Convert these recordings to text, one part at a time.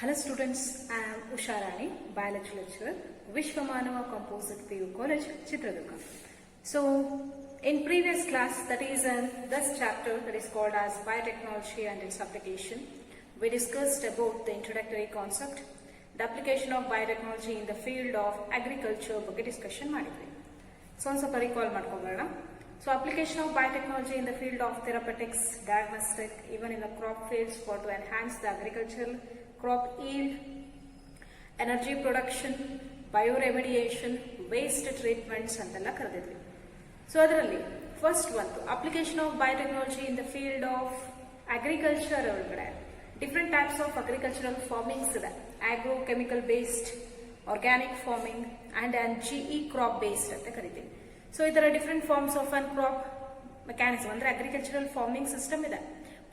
Hello students, I am Usha Rani, biology lecturer, Vishwamanava Composite PU College, Chitradurga. So, in previous class, that is in this chapter that is called as biotechnology and its application, we discussed about the introductory concept, the application of biotechnology in the field of agriculture ಬಗ್ಗೆ discussion ಮಾಡಿದ್ವಿ. So, ಒಂದು ಸ್ವಲ್ಪ recall ಮಾಡ್ಕೊಂಡ್ಬರೋಣ. So, application of biotechnology in the field of therapeutics, diagnostic, even in the crop fields for to enhance the agricultural crop yield, energy production, bioremediation, waste treatments ಅಂತೆಲ್ಲ ಕರೆದಿದ್ವಿ. So ಅದರಲ್ಲಿ first ಒಂದು application of biotechnology in the field of agriculture ಒಳಗಡೆ different types of agricultural farmings ಇದೆ. Agro chemical based, organic farming and GE crop based ಅಂತ ಕರಿತೀವಿ. So ಈ ತರ different forms of an crop mechanism ಅಂದ್ರೆ agricultural farming system ಇದೆ.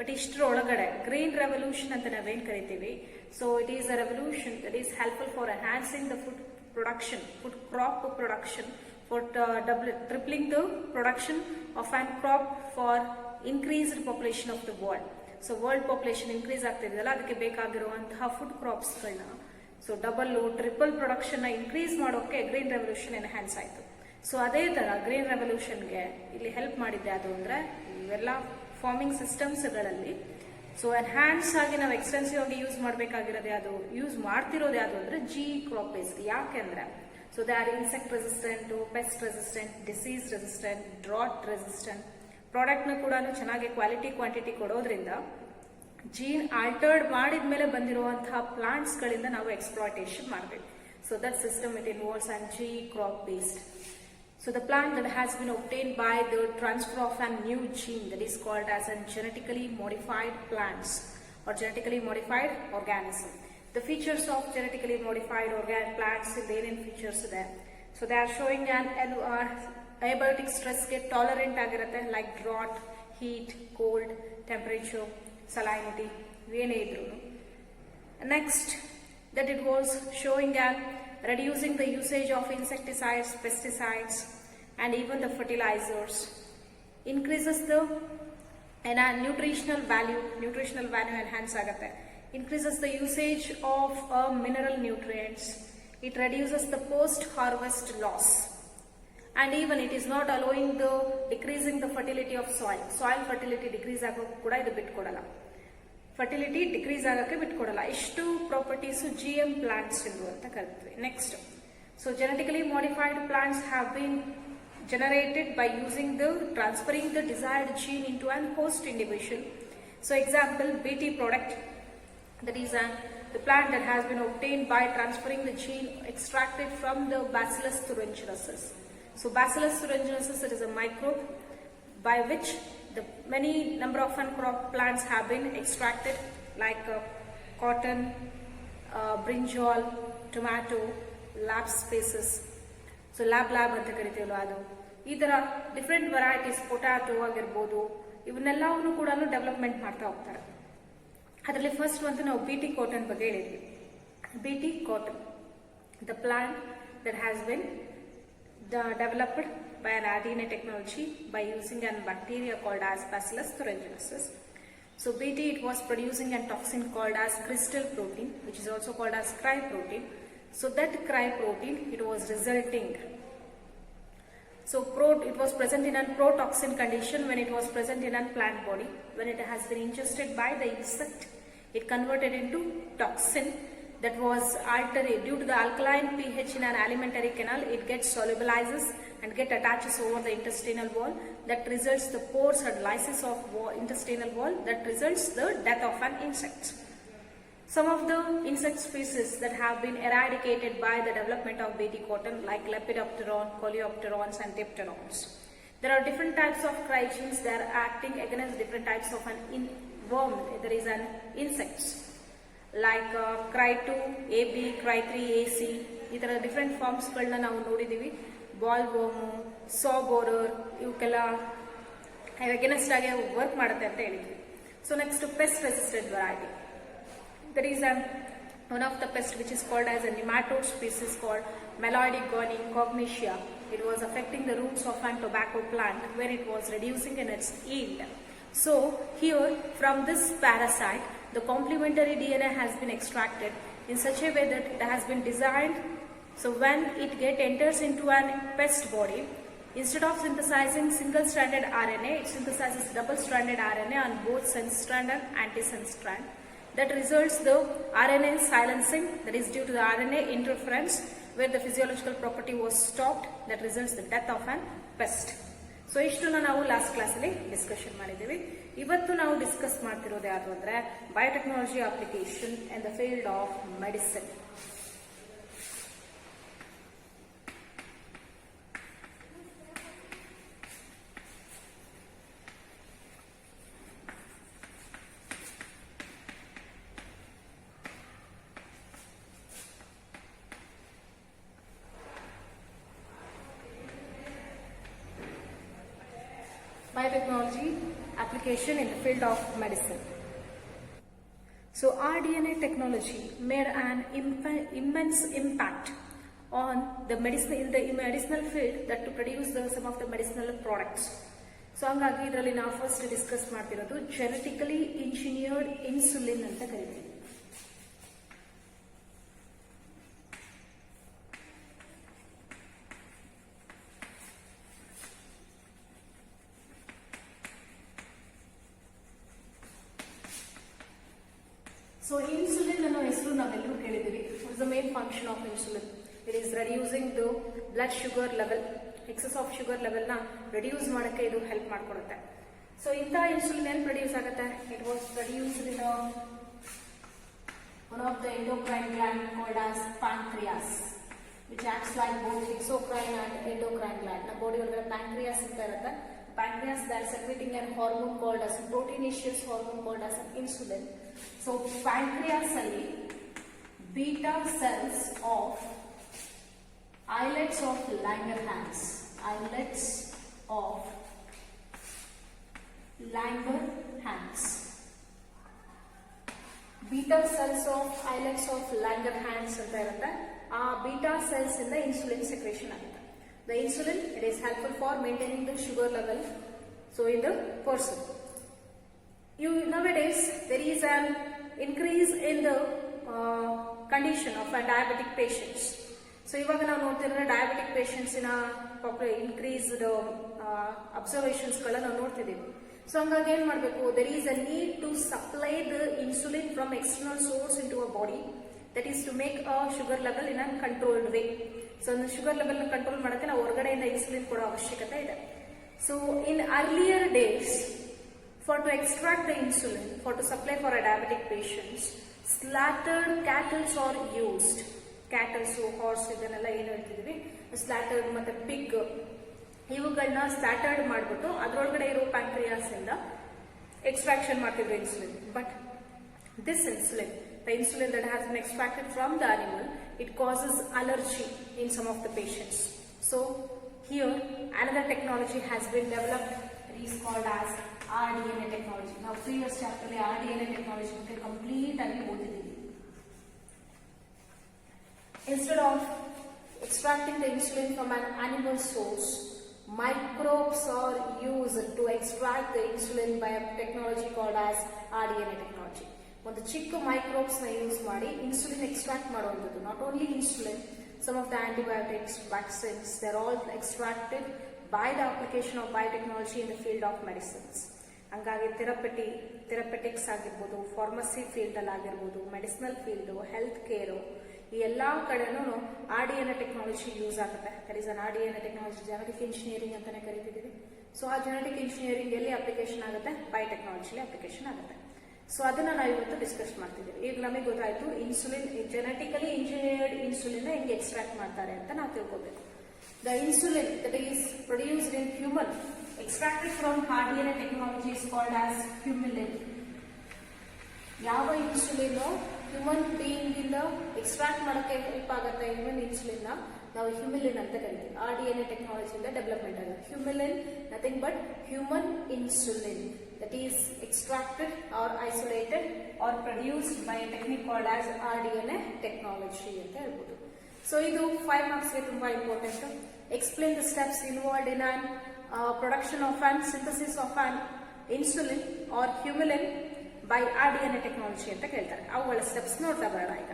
But ಇಷ್ಟರೊಳಗಡೆ green revolution ಅಂತ ನಾವೇನ್ ಕರಿತೀವಿ. So it is a revolution that is helpful for enhancing the food production, food crop production, for tripling the production of an crop for increased population of the world. So world population increase ಆಗ್ತಿದೆಯಲ್ಲ, ಅದಕ್ಕೆ ಬೇಕಾಗಿರುವಂತಹ food crops ಗಳನ್ನ so double triple production ನ increase ಮಾಡೋಕೆ green revolution enhance ಆಯ್ತು. So ಅದೇ ತರ green ರೆವಲ್ಯೂಷನ್ಗೆ ಇಲ್ಲಿ help ಮಾಡಿದ್ದೆ ಅದು ಅಂದ್ರೆ ಇವೆಲ್ಲ ಫಾರ್ಮಿಂಗ್ ಸಿಸ್ಟಮ್ಸ್ ಗಳಲ್ಲಿ ಸೊ ಎನ್ಹಾನ್ಸ್ ಆಗಿ ನಾವು ಎಕ್ಸ್ಟೆನ್ಸಿವ್ ಆಗಿ ಯೂಸ್ ಮಾಡಬೇಕಾಗಿರೋದು ಯಾವುದು, ಯೂಸ್ ಮಾಡ್ತಿರೋದು ಯಾವುದು ಅಂದ್ರೆ ಜಿಇ ಕ್ರಾಪ್ ಬೇಸ್ಡ್. ಯಾಕೆಂದ್ರೆ so they are insect resistant, pest resistant, disease resistant, drought resistant. Product ನ ಕೂಡ ಚೆನ್ನಾಗಿ ಕ್ವಾಲಿಟಿ ಕ್ವಾಂಟಿಟಿ ಕೊಡೋದ್ರಿಂದ ಜೀನ್ ಆಲ್ಟರ್ಡ್ ಮಾಡಿದ್ಮೇಲೆ ಬಂದಿರುವಂತಹ ಪ್ಲಾಂಟ್ಸ್ ಗಳಿಂದ ನಾವು ಎಕ್ಸ್ಪ್ಲಾಯ್ಟೇಷನ್ ಮಾಡಬೇಕು. So that system it involves and GE crop based. So the plant that has been obtained by the transfer of a new gene that is called as a genetically modified plants or genetically modified organism. The features of genetically modified organic plants in their features there. So they are showing an abiotic stress get tolerant ಆಗಿರುತ್ತೆ, like drought, heat, cold, temperature, salinity, ಏನೇ ಇದ್ರು. Next, that it was showing an reducing the usage of insecticides, pesticides, and even the fertilizers. Increases the nutritional value enhance ಆಗುತ್ತೆ. Increases the usage of mineral nutrients. It reduces the post-harvest loss. And even it is not allowing the decreasing the fertility of soil. Soil fertility decrease ಆಗೋಕೆ ಕೂಡ ಇದು ಬಿಟ್ಕೊಡಲ್ಲ. Fertility decrease ಆಗೋಕೆ ಬಿಟ್ಕೊಡಲ್ಲ. ಇಷ್ಟು properties GM plants ಎಂದು ಅಂತ ಕರಿತೀವಿ. Next, so genetically modified plants have been generated by using the transferring the desired gene into an host individual. So example, BT product, that is the plant that has been obtained by transferring the gene extracted from the Bacillus thuringiensis. So Bacillus thuringiensis, it is a microbe by which the many number of crop plants have been extracted, like cotton, brinjal, tomato, lab spaces. So lab ಅಂತ ಕರಿತೀವಲ್ಲ ಅದು, ಈ ತರ different varieties, potato ಆಗಿರ್ಬೋದು, ಇವನ್ನೆಲ್ಲವನ್ನು ಕೂಡ development ಮಾಡ್ತಾ ಹೋಗ್ತಾರೆ. ಅದರಲ್ಲಿ ಫಸ್ಟ್ ಒಂದು ನಾವು ಬಿಟಿ ಕಾಟನ್ ಬಗ್ಗೆ ಹೇಳಿದ್ವಿ. BT cotton, the plant that has bin developed by an RNA technology by using a bacteria called as Bacillus thuringiensis. So BT, it was producing a toxin called as crystal protein, which is also called as cry protein. So that cry protein, it was resulting. So it was present in a protoxin condition when it was present in a plant body. When it has been ingested by the insect, it converted into toxin that was altered due to the alkaline pH in an alimentary canal. It gets solubilizes and get attaches over the intestinal wall. That results the pores and lysis of intestinal wall. That results the death of an insect. Some of the insect species that have been eradicated by the development of BT cotton, like Lepidopteron, Coleopterons, and Dipterons. There are different types of cry genes that are acting against different types of an worm. There is an insects like cry2, AB, cry3, AC. ಈ ತರ different forms ಗಳನ್ನ ನಾವು ನೋಡಿದೀವಿ. Ball worm, ಸಾ borer, ಇವಕ್ಕೆಲ್ಲ against ಆಗಿ work ಮಾಡುತ್ತೆ ಅಂತ ಹೇಳಿದ್ವಿ. So next, pest resistant variety. There is one of the pest which is called as a nematode species called Meloidigonia cognitia. It was affecting the roots of a tobacco plant where it was reducing in its yield. So here from this parasite the complementary DNA has been extracted in such a way that it has been designed so when it enters into an pest body, instead of synthesizing single-stranded RNA, it synthesizes double-stranded RNA on both sense strand and antisense strand. That results the RNA silencing, that is due to the RNA interference where the physiological property was stopped, that results the death of an pest. So ಇಷ್ಟನ್ನು ನಾವು last ಕ್ಲಾಸಲ್ಲಿ discussion ಮಾಡಿದ್ದೀವಿ. ಇವತ್ತು ನಾವು discuss ಮಾಡ್ತಿರೋದು ಯಾವುದು ಅಂದರೆ biotechnology application in the field of medicine. Biotechnology application in the field of medicine. So rDNA technology made an immense impact on the medicine in the medicinal field that to produce some of the medicinal products. So hangagi idralli ನಾವು first discuss ಮಾಡ್ತಿರೋದು genetically engineered insulin ಅಂತ ಕರೀತೀವಿ. So insulin ಅನ್ನೋ ಹೆಸರು ನಾವೆಲ್ಲರೂ ಕೇಳಿದ್ದೀವಿ. What is the main function of insulin? It is reducing the blood sugar level. Excess of sugar level ನ reduce ಮಾಡಕ್ಕೆ ಇದು ಹೆಲ್ಪ್ ಮಾಡ್ಕೊಡುತ್ತೆ. So ಇಂಥ ಇನ್ಸುಲಿನ್ ಏನು ಪ್ರೊಡ್ಯೂಸ್ ಆಗುತ್ತೆ? It was produced in one of the endocrine gland called as pancreas, which acts like both exocrine and endocrine gland. ನಮ್ಮ body ಒಳಗಡೆ pancreas ಅಂತ ಇರುತ್ತೆ. Pancreas that is secreting a hormone called as proteinaceous hormone called as insulin. So pancreas alli beta cells of islets of Langerhans, beta cells of islets of Langerhans ಅಂತ ಇರುತ್ತೆ. ಆ beta cells ಇಂದ insulin secretion ಆಗುತ್ತೆ. The insulin, it is helpful for maintaining the sugar level so in the person. Nowadays there is an increase in the condition of a diabetic patients. So ಇವಾಗ ನಾವು ನೋಡ್ತಿರೋ diabetic patients ಇನ increased observations ಗಳನ್ನ ನಾವು ನೋಡ್ತಿದ್ದೀವಿ. So ಹಂಗಾಗಿ ಏನು ಮಾಡಬೇಕು, there is a need to supply the insulin from external source into a body, that is to make a sugar level in a controlled way. So the sugar level control ಮಾಡಕ್ಕೆ ನಾವು ಹೊರಗಡೆಯಿಂದ insulin ಕೊಡೋ ಅವಶ್ಯಕತೆ ಇದೆ. So in earlier days, for to extract the insulin, for to supply for a diabetic patients, slaughtered cattle are used. Cattle, so horse ಇದನ್ನೆಲ್ಲ ಏನು ಹೇಳ್ತಿದ್ವಿ, slaughtered ಮತ್ತೆ pig ಇವುಗಳನ್ನ ಸ್ಲಾಟರ್ಡ್ ಮಾಡಿಬಿಟ್ಟು ಅದರೊಳಗಡೆ ಇರೋ ಪ್ಯಾಂಕ್ರಿಯಾಸ್ ಇಂದ ಎಕ್ಸ್ಟ್ರಾಕ್ಷನ್ ಮಾಡ್ತಿದ್ರು insulin. But this insulin, the insulin that has been extracted from the animal, it causes allergy in some of the patients. So here another technology has been developed. It is called as rDNA technology. Now previous chapter rDNA technology complete agi ಓದಿದ್ದೀವಿ. Instead of extracting the insulin from an animal source, microbes are used to extract the insulin by a technology called as rDNA technology. ಒಂದು ಚಿಕ್ಕ microbes ನ use ಮಾಡಿ insulin extract ಮಾಡುವಂಥದ್ದು. Not only insulin, some of the antibiotics, vaccines, they are all extracted by the application of biotechnology in the field of medicines. ಹಂಗಾಗಿ therapeutics ಆಗಿರ್ಬೋದು, pharmacy field ಅಲ್ಲಿ ಆಗಿರ್ಬೋದು, medicinal field, health care, ಈ ಎಲ್ಲಾ ಕಡೆನೂ rDNA technology use ಆಗುತ್ತೆ. That is an rDNA technology, genetic engineering ಅಂತಾನೆ ಕರಿತಿದ್ದೀವಿ. So ಆ ಜೆನೆಟಿಕ್ ಇಂಜಿನಿಯರಿಂಗ್ ಎಲ್ಲಿ ಅಪ್ಲಿಕೇಶನ್ ಆಗುತ್ತೆ? ಬಯೋಟೆಕ್ನಾಲಜಿಲಿ ಅಪ್ಲಿಕೇಶನ್ ಆಗುತ್ತೆ. ಸೊ ಅದನ್ನ ನಾವು ಇವತ್ತು ಡಿಸ್ಕಸ್ ಮಾಡ್ತಿದ್ದೀವಿ. ಈಗ ನಮಗೆ ಗೊತ್ತಾಯ್ತು ಇನ್ಸುಲಿನ್, ಜೆನೆಟಿಕಲಿ ಇಂಜಿನಿಯರ್ಡ್ ಇನ್ಸುಲಿನ್ ಹೆಂಗೆ ಎಕ್ಸ್ಟ್ರಾಕ್ಟ್ ಮಾಡ್ತಾರೆ ಅಂತ ನಾವು ತಿಳ್ಕೋಬೇಕು. The insulin that is produced in human, extracted from rDNA technology is called as Humulin. ಯಾವ ಇನ್ಸುಲಿನ್ ಹ್ಯೂಮನ್ ಬೀಯಿಂಗ್ ಇಂದ ಎಕ್ಸ್ಟ್ರಾಕ್ಟ್ ಮಾಡಕ್ಕೆ ಹೆಲ್ಪ್ ಆಗುತ್ತೆ, ಹ್ಯೂಮನ್ ಇನ್ಸುಲಿನ್ ನಾವು ಹ್ಯೂಮಿಲಿನ್ ಅಂತ ಕರಿತೀವಿ. rDNA ಟೆಕ್ನಾಲಜಿಯಿಂದ ಡೆವಲಪ್ಮೆಂಟ್ ಆಗಿದೆ. Humulin nothing but human insulin that is extracted or isolated or produced by a technique called as rDNA technology ಅಂತ ಹೇಳ್ಬೋದು. ಸೊ ಇದು 5 marks ಗೆ ತುಂಬಾ important. Explain the steps involved in production of and synthesis of an insulin or humulin by RDNA technology ಅಂತ ಕೇಳ್ತಾರೆ. ಅವುಗಳ steps ನೋಡ್ತಾ ಬರೋಣ ಈಗ.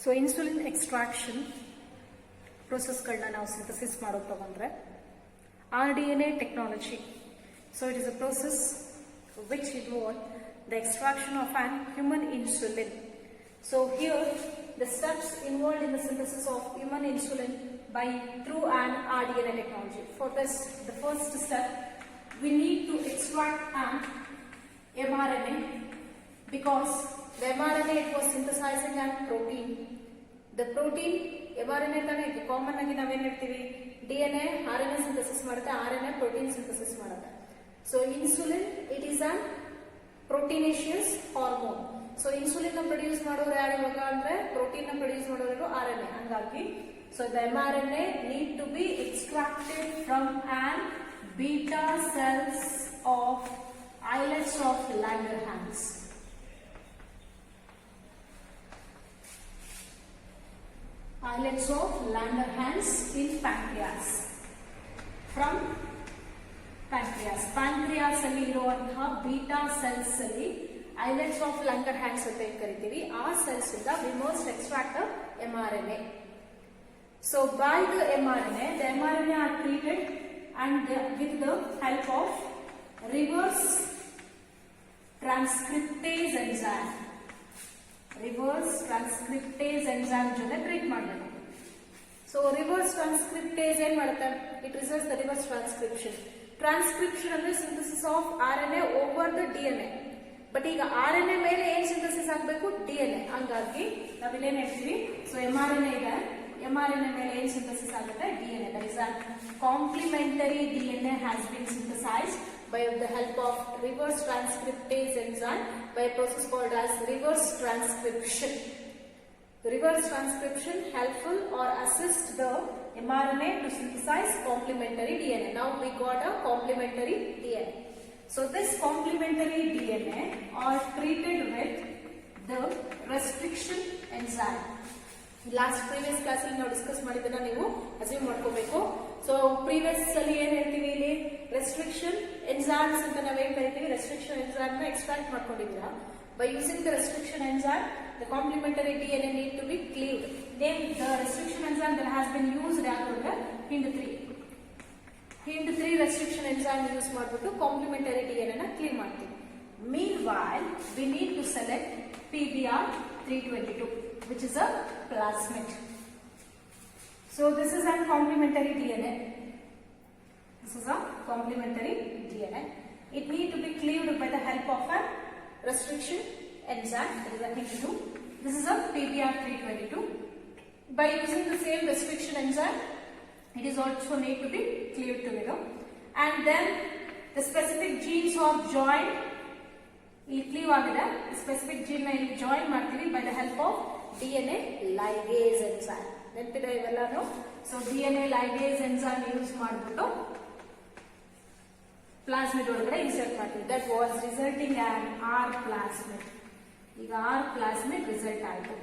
ಸೊ ಇನ್ಸುಲಿನ್ ಎಕ್ಸ್ಟ್ರಾಕ್ಷನ್ ಪ್ರೋಸೆಸ್ಗಳನ್ನ ನಾವು ಸಿಂಥಸಿಸ್ ಮಾಡೋದು ತಗೊಂಡ್ರೆ RDNA technology. So it is a process which involves the extraction of an human insulin. So here the steps involved in the synthesis of human insulin through an RDNA technology. For this, the first step, we need to extract an mRNA because the mRNA it was synthesizing an protein. The protein mRNA ತಾನೆ common ಆಗಿ ನಾವೇನ್ ಹೇಳ್ತೀವಿ DNA RNA synthesis ಮಾಡುತ್ತೆ, RNA protein synthesis ಮಾಡುತ್ತೆ. So insulin it is an proteinaceous hormone. So insulin ನ produce ಮಾಡೋರು ಯಾರು ಇವಾಗ ಅಂದ್ರೆ ಪ್ರೋಟೀನ್ ನ ಪ್ರೊಡ್ಯೂಸ್ ಮಾಡೋರು RNA. ಹಂಗಾಗಿ so the mRNA need to be extracted from an beta cells of islets of Langerhans. Islets of Langerhans in pancreas. From pancreas. Pancreas ಅಲ್ಲಿ ಇರುವಂತಹ ಬೀಟಾ ಸೆಲ್ಸ್ ಅಲ್ಲಿ islets of Langerhans ಅಂತ ಏನ್ ಕರಿತೀವಿ ಆ ಸೆಲ್ಸ್ ಇಂದ we must extract the mRNA. So by the mRNA are treated and with the help of reverse transcriptase enzyme. Reverse transcriptase enzyme ಜೊತೆ treat ಮಾಡಬೇಕು. So reverse transcriptase ಏನ್ ಮಾಡುತ್ತೆ? It results the reverse transcription. Transcription ಅಂದ್ರೆ synthesis of RNA over the DNA. But ಈಗ RNA ಮೇಲೆ ಏನ್ synthesis ಆಗಬೇಕು? DNA. ಹಂಗಾಗಿ ನಾವಿಲ್ಲೇನ್ ಹೇಳ್ತೀವಿ? So mRNA ಇದೆ, mRNA ಮೇಲೆ ಏನ್ ಸಿಂಥಸಿಸ್ ಆಗುತ್ತೆ? DNA. That is a complementary DNA has been synthesized by the help of reverse transcriptase enzyme by a process called as reverse transcription. The reverse transcription helpful or assist the mRNA to synthesize complementary DNA. Now we got a complementary DNA. So this complementary DNA are treated with the restriction enzyme. Last previous class ಅಲ್ಲಿ ನಾವು discuss ಮಾಡಿದ್ದನ್ನ ನೀವು assume ಮಾಡ್ಕೋಬೇಕು. So previous ಅಲ್ಲಿ ಏನ್ ಹೇಳ್ತೀವಿ ಇಲ್ಲಿ restriction enzymes ಅಂತ ನಾವೇನ್ ಕರಿತೀವಿ, ರೆಸ್ಟ್ರಿಕ್ಷನ್ ಎನ್ಸೈಮ್ ನ ಎಕ್ಸ್ಟ್ರಾಕ್ಟ್ ಮಾಡ್ಕೊಂಡಿದ್ದೀರಾ. By using the restriction enzyme, the complementary DNA need to be cleaved. Then the restriction enzyme that has been used ಯಾವುದು HIND3. HIND3 restriction enzyme use ಮಾಡ್ಬಿಟ್ಟು complementary DNA ನ cleave ಮಾಡ್ತೀವಿ. Meanwhile, we need to select PBr322, which is a plasmid. So this is a complementary DNA. This is a complementary DNA. It need to be cleaved by the help of a restriction enzyme, that is a HIND2. This is a PBr322. By using the same restriction enzyme, it is also need to be cleaved together. And then the specific genes are joined. ಇಲ್ಲಿ cleave ಆಗಿದೆ, specific gene ನ ಇಲ್ಲಿ join ಮಾಡ್ತೀವಿ by the help of DNA ligase enzyme. ನೆನಪಿದೆ ಇವೆಲ್ಲಾನು? So DNA ligase enzyme use ಮಾಡಿಬಿಟ್ಟು plasmid ಒಳಗಡೆ insert ಮಾಡ್ತೀವಿ. That was resulting an R plasmid. ಈಗ R plasmid ರಿಸಲ್ಟ್ ಆಯಿತು.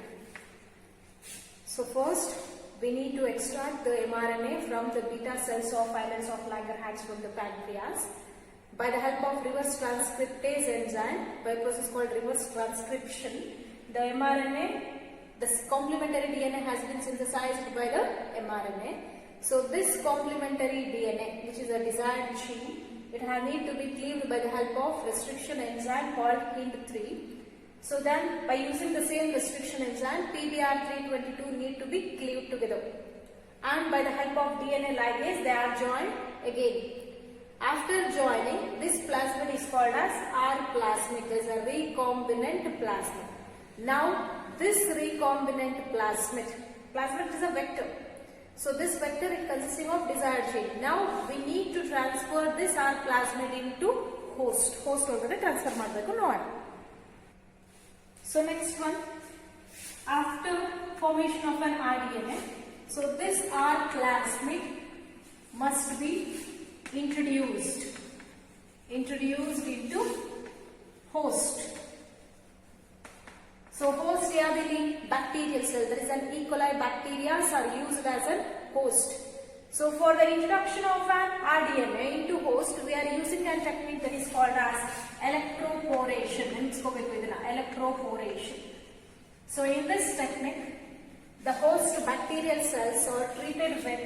So first we need to extract the mRNA from the beta cells of islets of Langerhans from the pancreas by the help of reverse transcriptase enzyme by a process called reverse transcription. The mRNA, the complementary DNA has been synthesized by the mRNA. So this complementary DNA, which is a desired gene, it need to be cleaved by the help of restriction enzyme called HIND3. So then by using the same restriction enzyme, PBr322 need to be cleaved together. And by the help of DNA ligase, they are joined again. After joining, this plasmid is called as R plasmid. It is a recombinant plasmid. Now this recombinant plasmid is a vector. So this vector is consisting of desired gene. Now we need to transfer this R plasmid into host. Host ಒಳಗಡೆ transfer ಮಾಡಬೇಕು ನೋಡೋಣ. So next one, after formation of an RDNA, so this R plasmid must be introduced into host. So host yadili bacterial cell, there is an E. coli bacteria are used as a host. So for the introduction of an RDNA into host, we are using a technique that is called as electroporation. Electroporation. So in this technique, the host bacterial cells are treated with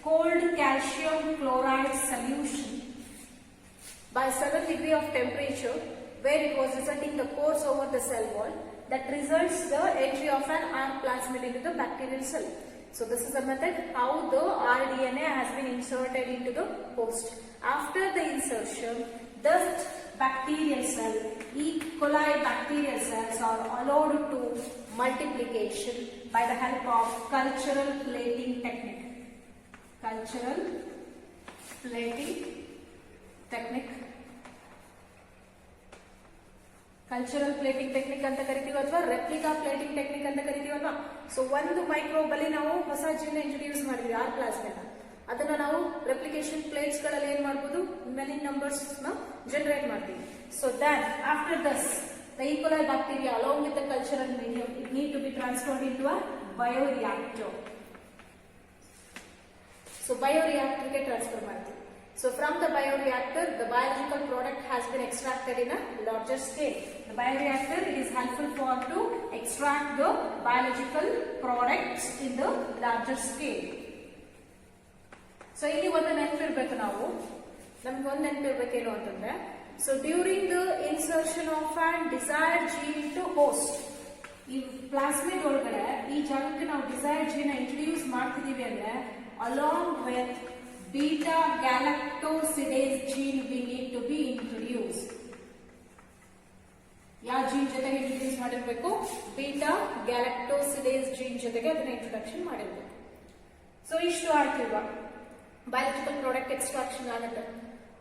cold calcium chloride solution by a certain degree of temperature, where it was resulting the pores over the cell wall that results the entry of an armed plasmid into the bacterial cell. So this is the method how the rDNA has been inserted into the host. After the insertion, the bacterial cell, E. coli bacterial cells are allowed to multiplication by the help of cultural plating technique. Cultural plating technique. Cultural plating technique ಅಂತ ಕರಿತೀವಿ ಅಥವಾ replica plating technique ಅಂತ ಕರಿತೀವಲ್ವಾ. So ಒಂದು microbe ಅಲ್ಲಿ ನಾವು ಹೊಸ gene introduce ಮಾಡಿದ್ವಿ R plasmid. ಅದನ್ನ ನಾವು ರೆಪ್ಲಿಕೇಶನ್ ಪ್ಲೇಟ್ಸ್ ಗಳಲ್ಲಿ ಏನ್ ಮಾಡಬಹುದು, ಮೆನಿ ನಂಬರ್ಸ್ ನ ಜನರೇಟ್ ಮಾಡ್ತೀವಿ. So that after this the E. coli bacteria along with the cultural medium, it need to be transferred into a bioreactor. So bioreactor ಗೆ transfer ಮಾಡ್ತೀವಿ. So from the bioreactor, the biological product has been extracted in a larger scale. The bioreactor, it is helpful for to extract the biological products in the larger scale. So ಇಲ್ಲಿ ಒಂದು ನೆನಪಿರ್ಬೇಕು, ನಮ್ಗೆ ಒಂದು ನೆನಪಿರ್ಬೇಕೇನು ಅಂತಂದ್ರೆ, so during the insertion of an desired gene into host, ಈ plasmid ಒಳಗಡೆ ಈ ಜಾಗಕ್ಕೆ ನಾವು ಡಿಸೈರ್ಡ್ ಜೀನ್ ಇಂಟ್ರೊಡ್ಯೂಸ್ ಮಾಡ್ತಿದೀವಿ ಅಂದ್ರೆ along with beta galactosidase gene we need to be introduced. ಯಾವ ಜೀನ್ ಜೊತೆಗೆ ಇಂಟ್ರೊಡ್ಯೂಸ್ ಮಾಡಿರ್ಬೇಕು, ಬೀಟಾ ಗ್ಯಾಲಕ್ಟೋಸಿಡೇಸ್ ಜೀನ್ ಜೊತೆಗೆ ಅದನ್ನ ಇಂಟ್ರೊಡಕ್ಷನ್ ಮಾಡಿರ್ಬೇಕು. ಸೊ ಇಷ್ಟು ಆಯ್ತಿಲ್ವಾ, ಬಯಾಲಜಿಕಲ್ ಪ್ರಾಡಕ್ಟ್ ಎಕ್ಸ್ಟ್ರಾಕ್ಷನ್ ಆಗುತ್ತೆ.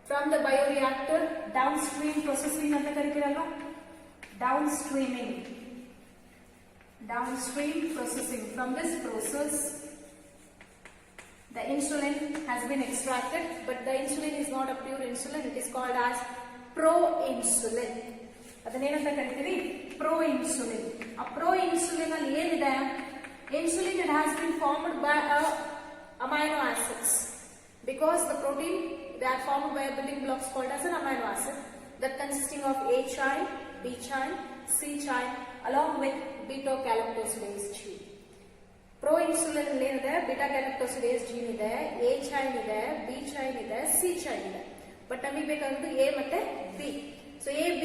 From the bioreactor downstream processing ಅಂತ ಕರಿತೀರಲ್ವಾ, downstreaming, downstream processing. From this process, the insulin has been extracted, but the insulin is not a pure insulin, it is called as pro-insulin. ಅದನ್ನೇನಂತ ಕರಿತೀವಿ, pro-insulin. ಆ pro-insulin ಅಲ್ಲಿ ಏನಿದೆ, insulin it has been formed by amino acids, because the protein they are formed by a building blocks called as an amino acid that consisting of A chain, B chain, C chain along with beta galactosidase gene. Pro insulin ಅಲ್ಲಿ ಏನಿದೆ, beta galactosidase gene ಇದೆ, A chain ಇದೆ, B chain ಇದೆ, C chain ಇದೆ. But ನಮಗೆ ಬೇಕಾಗಿದ್ದು A ಮತ್ತೆ B. So A B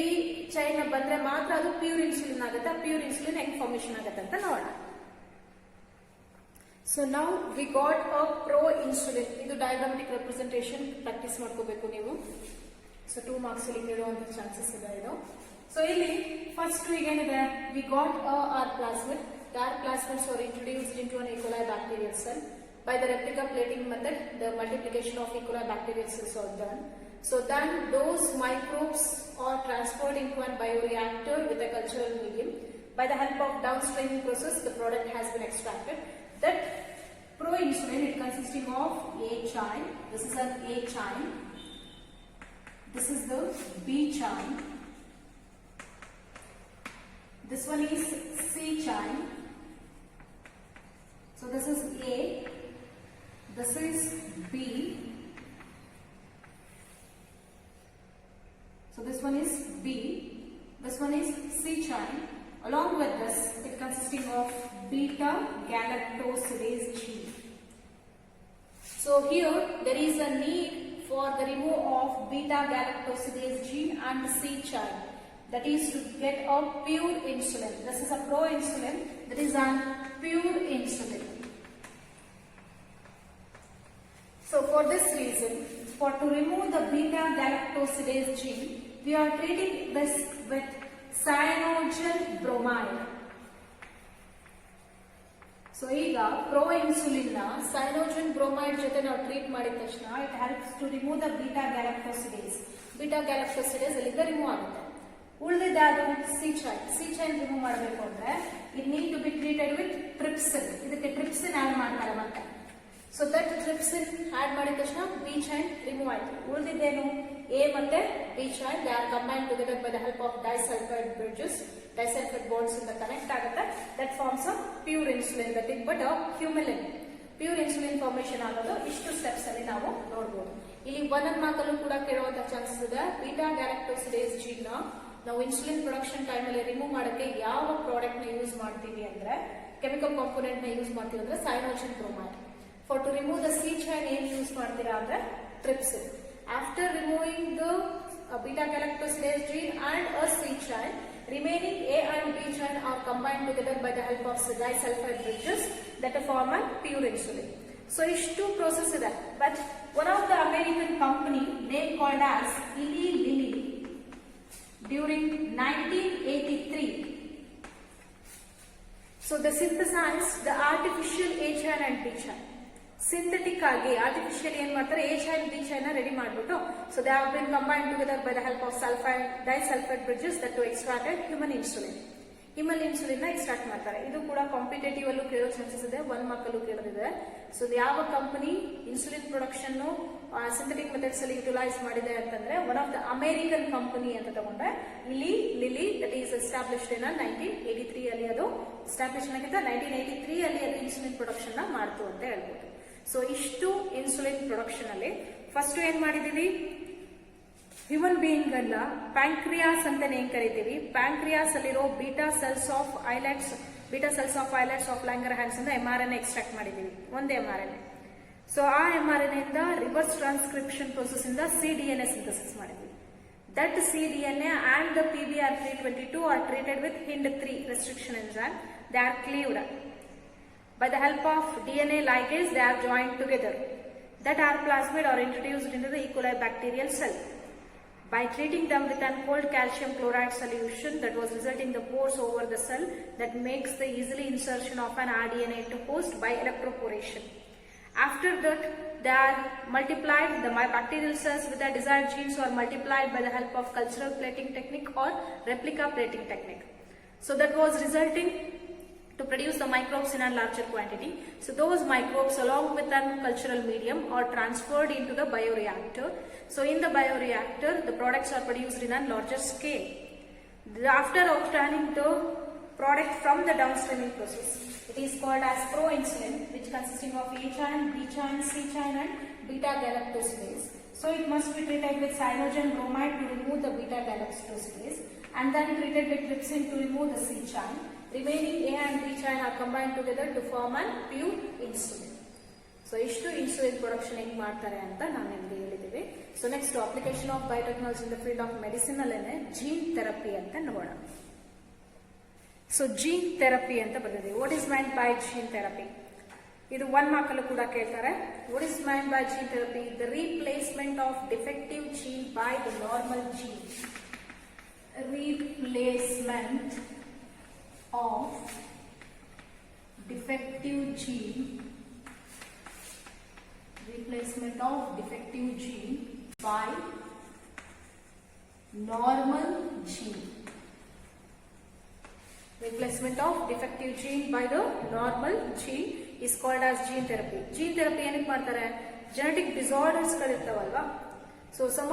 chain ಬಂದ್ರೆ ಮಾತ್ರ ಅದು ಪ್ಯೂರ್ ಇನ್ಸುಲಿನ್ ಆಗುತ್ತೆ. ಪ್ಯೂರ್ ಇನ್ಸುಲಿನ್ ಹೆಂಗ್ ಫಾರ್ಮೇಶನ್ ಆಗುತ್ತೆ ಅಂತ ನೋಡೋಣ. ಸೊ ನಾವು we got a pro insulin. ಇದು ಡಯಾಗ್ರಾಮೆಟಿಕ್ ರೆಪ್ರೆಸೆಂಟೇಷನ್ ಪ್ರಾಕ್ಟೀಸ್ ಮಾಡ್ಕೋಬೇಕು ನೀವು. ಸೊ 2 ಮಾರ್ಕ್ಸ್ ಅಲ್ಲಿ ಕೇಳುವಂತ ಚಾನ್ಸಸ್ ಇದೆ ಇದು. ಸೊ ಇಲ್ಲಿ ಫಸ್ಟ್ ಏನಿದೆ, we got R plasmid. The R plasmids were introduced into an E. coli bacterial cell. By the replica plating method, the multiplication of E. coli bacterial cells are done. So then those microbes are transferred into a bioreactor with a cultural medium. By the help of downstreaming process, the product has been extracted. That pro-insulin, it consisting of A chain. This is an A chain. This is the B chain. This one is C chain. So this is A, this is B, so this one is B, this one is C chain. Along with this, it consisting of beta galactosidase gene. So here there is a need for the removal of beta galactosidase gene and C chain. That is to get a pure insulin. This is a pro-insulin, that is a pure insulin. So for this reason, to remove the beta galactosidase gene, we are treating this with cyanogen bromide. So ಈಗ pro-insulin na cyanogen bromide ಜೊತೆ ನಾವು treat ಮಾಡಿದ ತಕ್ಷಣ it helps to remove the beta galactosidase. Beta galactosidase ಅಲ್ಲಿಂದ remove ಆಗುತ್ತೆ. ಉಳಿದಿದ್ದ ಅದು C chain remove ಮಾಡಬೇಕು ಅಂದ್ರೆ it need to be treated with trypsin. ಇದಕ್ಕೆ ಟ್ರಿಪ್ಸಿನ್ ಆಡ್ ಮಾಡ್ತಾರೆ ಮತ್ತೆ. ಸೊ ದಟ್ ಟ್ರಿಪ್ಸಿನ್ ಆಡ್ ಮಾಡಿದ ತಕ್ಷಣ ಬಿ ಚೈನ್ ರಿಮೂವ್ ಆಯ್ತು. ಉಳಿದಿದ್ದೇನು, ಎ ಮತ್ತೆ B chain they are combine together by the help of disulphide bridges. Disulphide bonds ಇಂದ connect ಆಗುತ್ತೆ. That forms a pure insulin, that is but a Humulin. Pure insulin formation ಆಗೋದು ಇಷ್ಟು steps ಅಲ್ಲಿ ನಾವು ನೋಡಬಹುದು. ಇಲ್ಲಿ 1 ಮಾರ್ಕಲ್ಲೂ ಕೂಡ ಕೇಳುವಂತ ಚಾನ್ಸಸ್ ಇದೆ. ಬೀಟಾ ಗ್ಯಾಲಕ್ಟೋಸಿಡೇಸ್ ಜೀನ್ ನಾವು ಇನ್ಸುಲಿನ್ ಪ್ರೊಡಕ್ಷನ್ ಟೈಮ್ ಅಲ್ಲಿ ರಿಮೂವ್ ಮಾಡಕ್ಕೆ ಯಾವ ಪ್ರಾಡಕ್ಟ್ ನ ಯೂಸ್ ಮಾಡ್ತೀವಿ ಅಂದ್ರೆ, ಕೆಮಿಕಲ್ ಕಾಂಪೋನೆಂಟ್ ನ ಯೂಸ್ ಮಾಡ್ತೀವಿ ಅಂದ್ರೆ cyanogen bromide. For to remove the C chain ಏನ್ ಯೂಸ್ ಮಾಡ್ತೀರಾ ಅಂದ್ರೆ trypsin. After removing the beta galactosidase gene and a C chain, remaining A and B chain are combined together by the help of disulfide bridges that form a pure insulin. So ishtu process ide, but one of the American company name called as Eli Lilly during 1983. So they synthesized the artificial A chain and B chain. Synthetic ಆಗಿ artificial ಏನ್ ಮಾಡ್ತಾರೆ, A chain B chain ready ಮಾಡ್ಬಿಟ್ಟು, so they have been combined together by the help of disulphide bridges that to extracted human insulin. Human insulin ನ extract ಮಾಡ್ತಾರೆ. ಇದು ಕೂಡ competitive ಅಲ್ಲೂ ಕೇಳೋ ಚಾನ್ಸಸ್ ಇದೆ, 1 ಮಾರ್ಕಲ್ಲೂ ಕೇಳೋದಿದೆ. ಸೊ ಯಾವ company insulin production synthetic methods ಅಲ್ಲಿ ಯುಟಿಲೈಸ್ ಮಾಡಿದೆ ಅಂತಂದ್ರೆ one of the American company ಅಂತ ತಗೊಂಡ್ರೆ ಲಿಲಿ ದಟ್ ಈಸ್ ಎಸ್ಟಾಬ್ಲಿಷ್ಡ್ ಇನ್ 1983 ಅಲ್ಲಿ. ಅದು ಎಸ್ಟಾಬ್ಲಿಷ್ ಆಗಿದ್ದ 1983 ಅಲ್ಲಿ ಅದು ಇನ್ಸುಲಿನ್ ಪ್ರೊಡಕ್ಷನ್ ನ ಮಾಡ್ತು ಅಂತ ಹೇಳ್ಬೋದು. ಸೊ ಇಷ್ಟು ಇನ್ಸುಲಿನ್ ಪ್ರೊಡಕ್ಷನ್ ಅಲ್ಲಿ ಫಸ್ಟ್ ಏನ್ ಮಾಡಿದೀವಿ, ಹ್ಯೂಮನ್ ಬೀಯಿಂಗ್ ಅನ್ನ ಪ್ಯಾಂಕ್ರಿಯಾಸ್ ಅಂತ ಏನ್ ಕರಿತೀವಿ, ಪ್ಯಾಂಕ್ರಿಯಾಸ್ ಅಲ್ಲಿರೋ beta cells of islets of Langerhans ಇಂದ mRNA ಎಕ್ಸ್ಟ್ರಾಕ್ಟ್ ಮಾಡಿದೀವಿ, ಒಂದು mRNA. ಸೊ ಆ mRNA ಇಂದ ರಿವರ್ಸ್ ಟ್ರಾನ್ಸ್ಕ್ರಿಪ್ಷನ್ ಪ್ರೋಸೆಸ್ ಇಂದ cDNA ಸಿಂಥಸಿಸ್ ಮಾಡಿದ್ವಿ. That cDNA and the PBR322 are treated with HIND3 restriction enzyme. They are cleaved. By the help of DNA ligase, they are joined together. That R plasmid are introduced into the E. coli bacterial cell. By treating them with an cold calcium chloride solution that was resulting the pores over the cell that makes the easily insertion of an rDNA into host by electroporation. After that, they are multiplied, the bacterial cells with the desired genes are multiplied by the help of cultural plating technique or replica plating technique. So that was resulting to produce the microbes in a larger quantity. So those microbes along with a cultural medium are transferred into the bioreactor. So in the bioreactor, the products are produced in a larger scale. After obtaining the product from the downstreaming process, it is called as proinsulin, which consisting of A chain, B chain, C chain and beta galactosidase. So it must be treated with cyanogen bromide to remove the beta galactosidase and then treated with trypsin to remove the C chain. Remaining A and B chain are combined together to form a pure insulin. So ishtu insulin production ಹೆಂಗ್ ಮಾಡ್ತಾರೆ ಅಂತ ನಾನು ನಿಮಗೆ ಹೇಳಿದ್ದೀವಿ. So next application of biotechnology in the field of medicine ಅಲ್ಲೇನೆ gene therapy ಅಂತ ನೋಡೋಣ. So gene therapy ಅಂತ ಬರ್ತಿದೆ. What is mind by gene therapy? ಇದು 1 ಮಾರ್ಕಲ್ಲೂ ಕೂಡ ಕೇಳ್ತಾರೆ. What is mind by gene therapy? The replacement of defective gene by the normal gene. Replacement of defective gene by normal gene. Replacement of defective gene by the normal gene is called as gene therapy. Gene therapy ಏನಕ್ಕೆ ಮಾಡ್ತಾರೆ? Genetic disorders ಗಳಿರ್ತಾವಲ್ವಾ, so some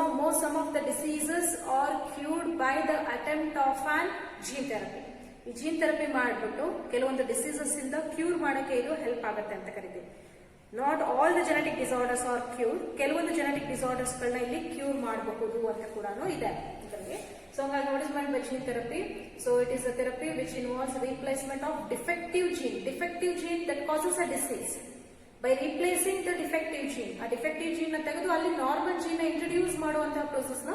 of the diseases are cured by the attempt of an gene therapy. ಈ gene therapy ಮಾಡಿಬಿಟ್ಟು ಕೆಲವೊಂದು diseases ಇಂದ cure ಮಾಡಕ್ಕೆ ಇದು help ಆಗುತ್ತೆ ಅಂತ ಕರಿತೀವಿ. Not all the genetic disorders are cure, ಕೆಲವೊಂದು ಜೆನೆಟಿಕ್ ಡಿಸಾರ್ಡರ್ಸ್ ಗಳನ್ನ ಇಲ್ಲಿ ಕ್ಯೂರ್ ಮಾಡಬಹುದು ಅಂತ ಕೂಡ ಇದೆ ಇದರಲ್ಲಿ. ಸೊ ಹಾಗಾಗಿ what is mind by gene therapy? So it is a therapy which involves replacement of defective gene that causes a disease. By replacing the defective gene, ಆ ಡಿಫೆಕ್ಟಿವ್ ಜೀನ್ ನ ತೆಗೆದು ಅಲ್ಲಿ ನಾರ್ಮಲ್ ಜೀನ್ ನ introduce ಮಾಡುವಂತಹ process ನ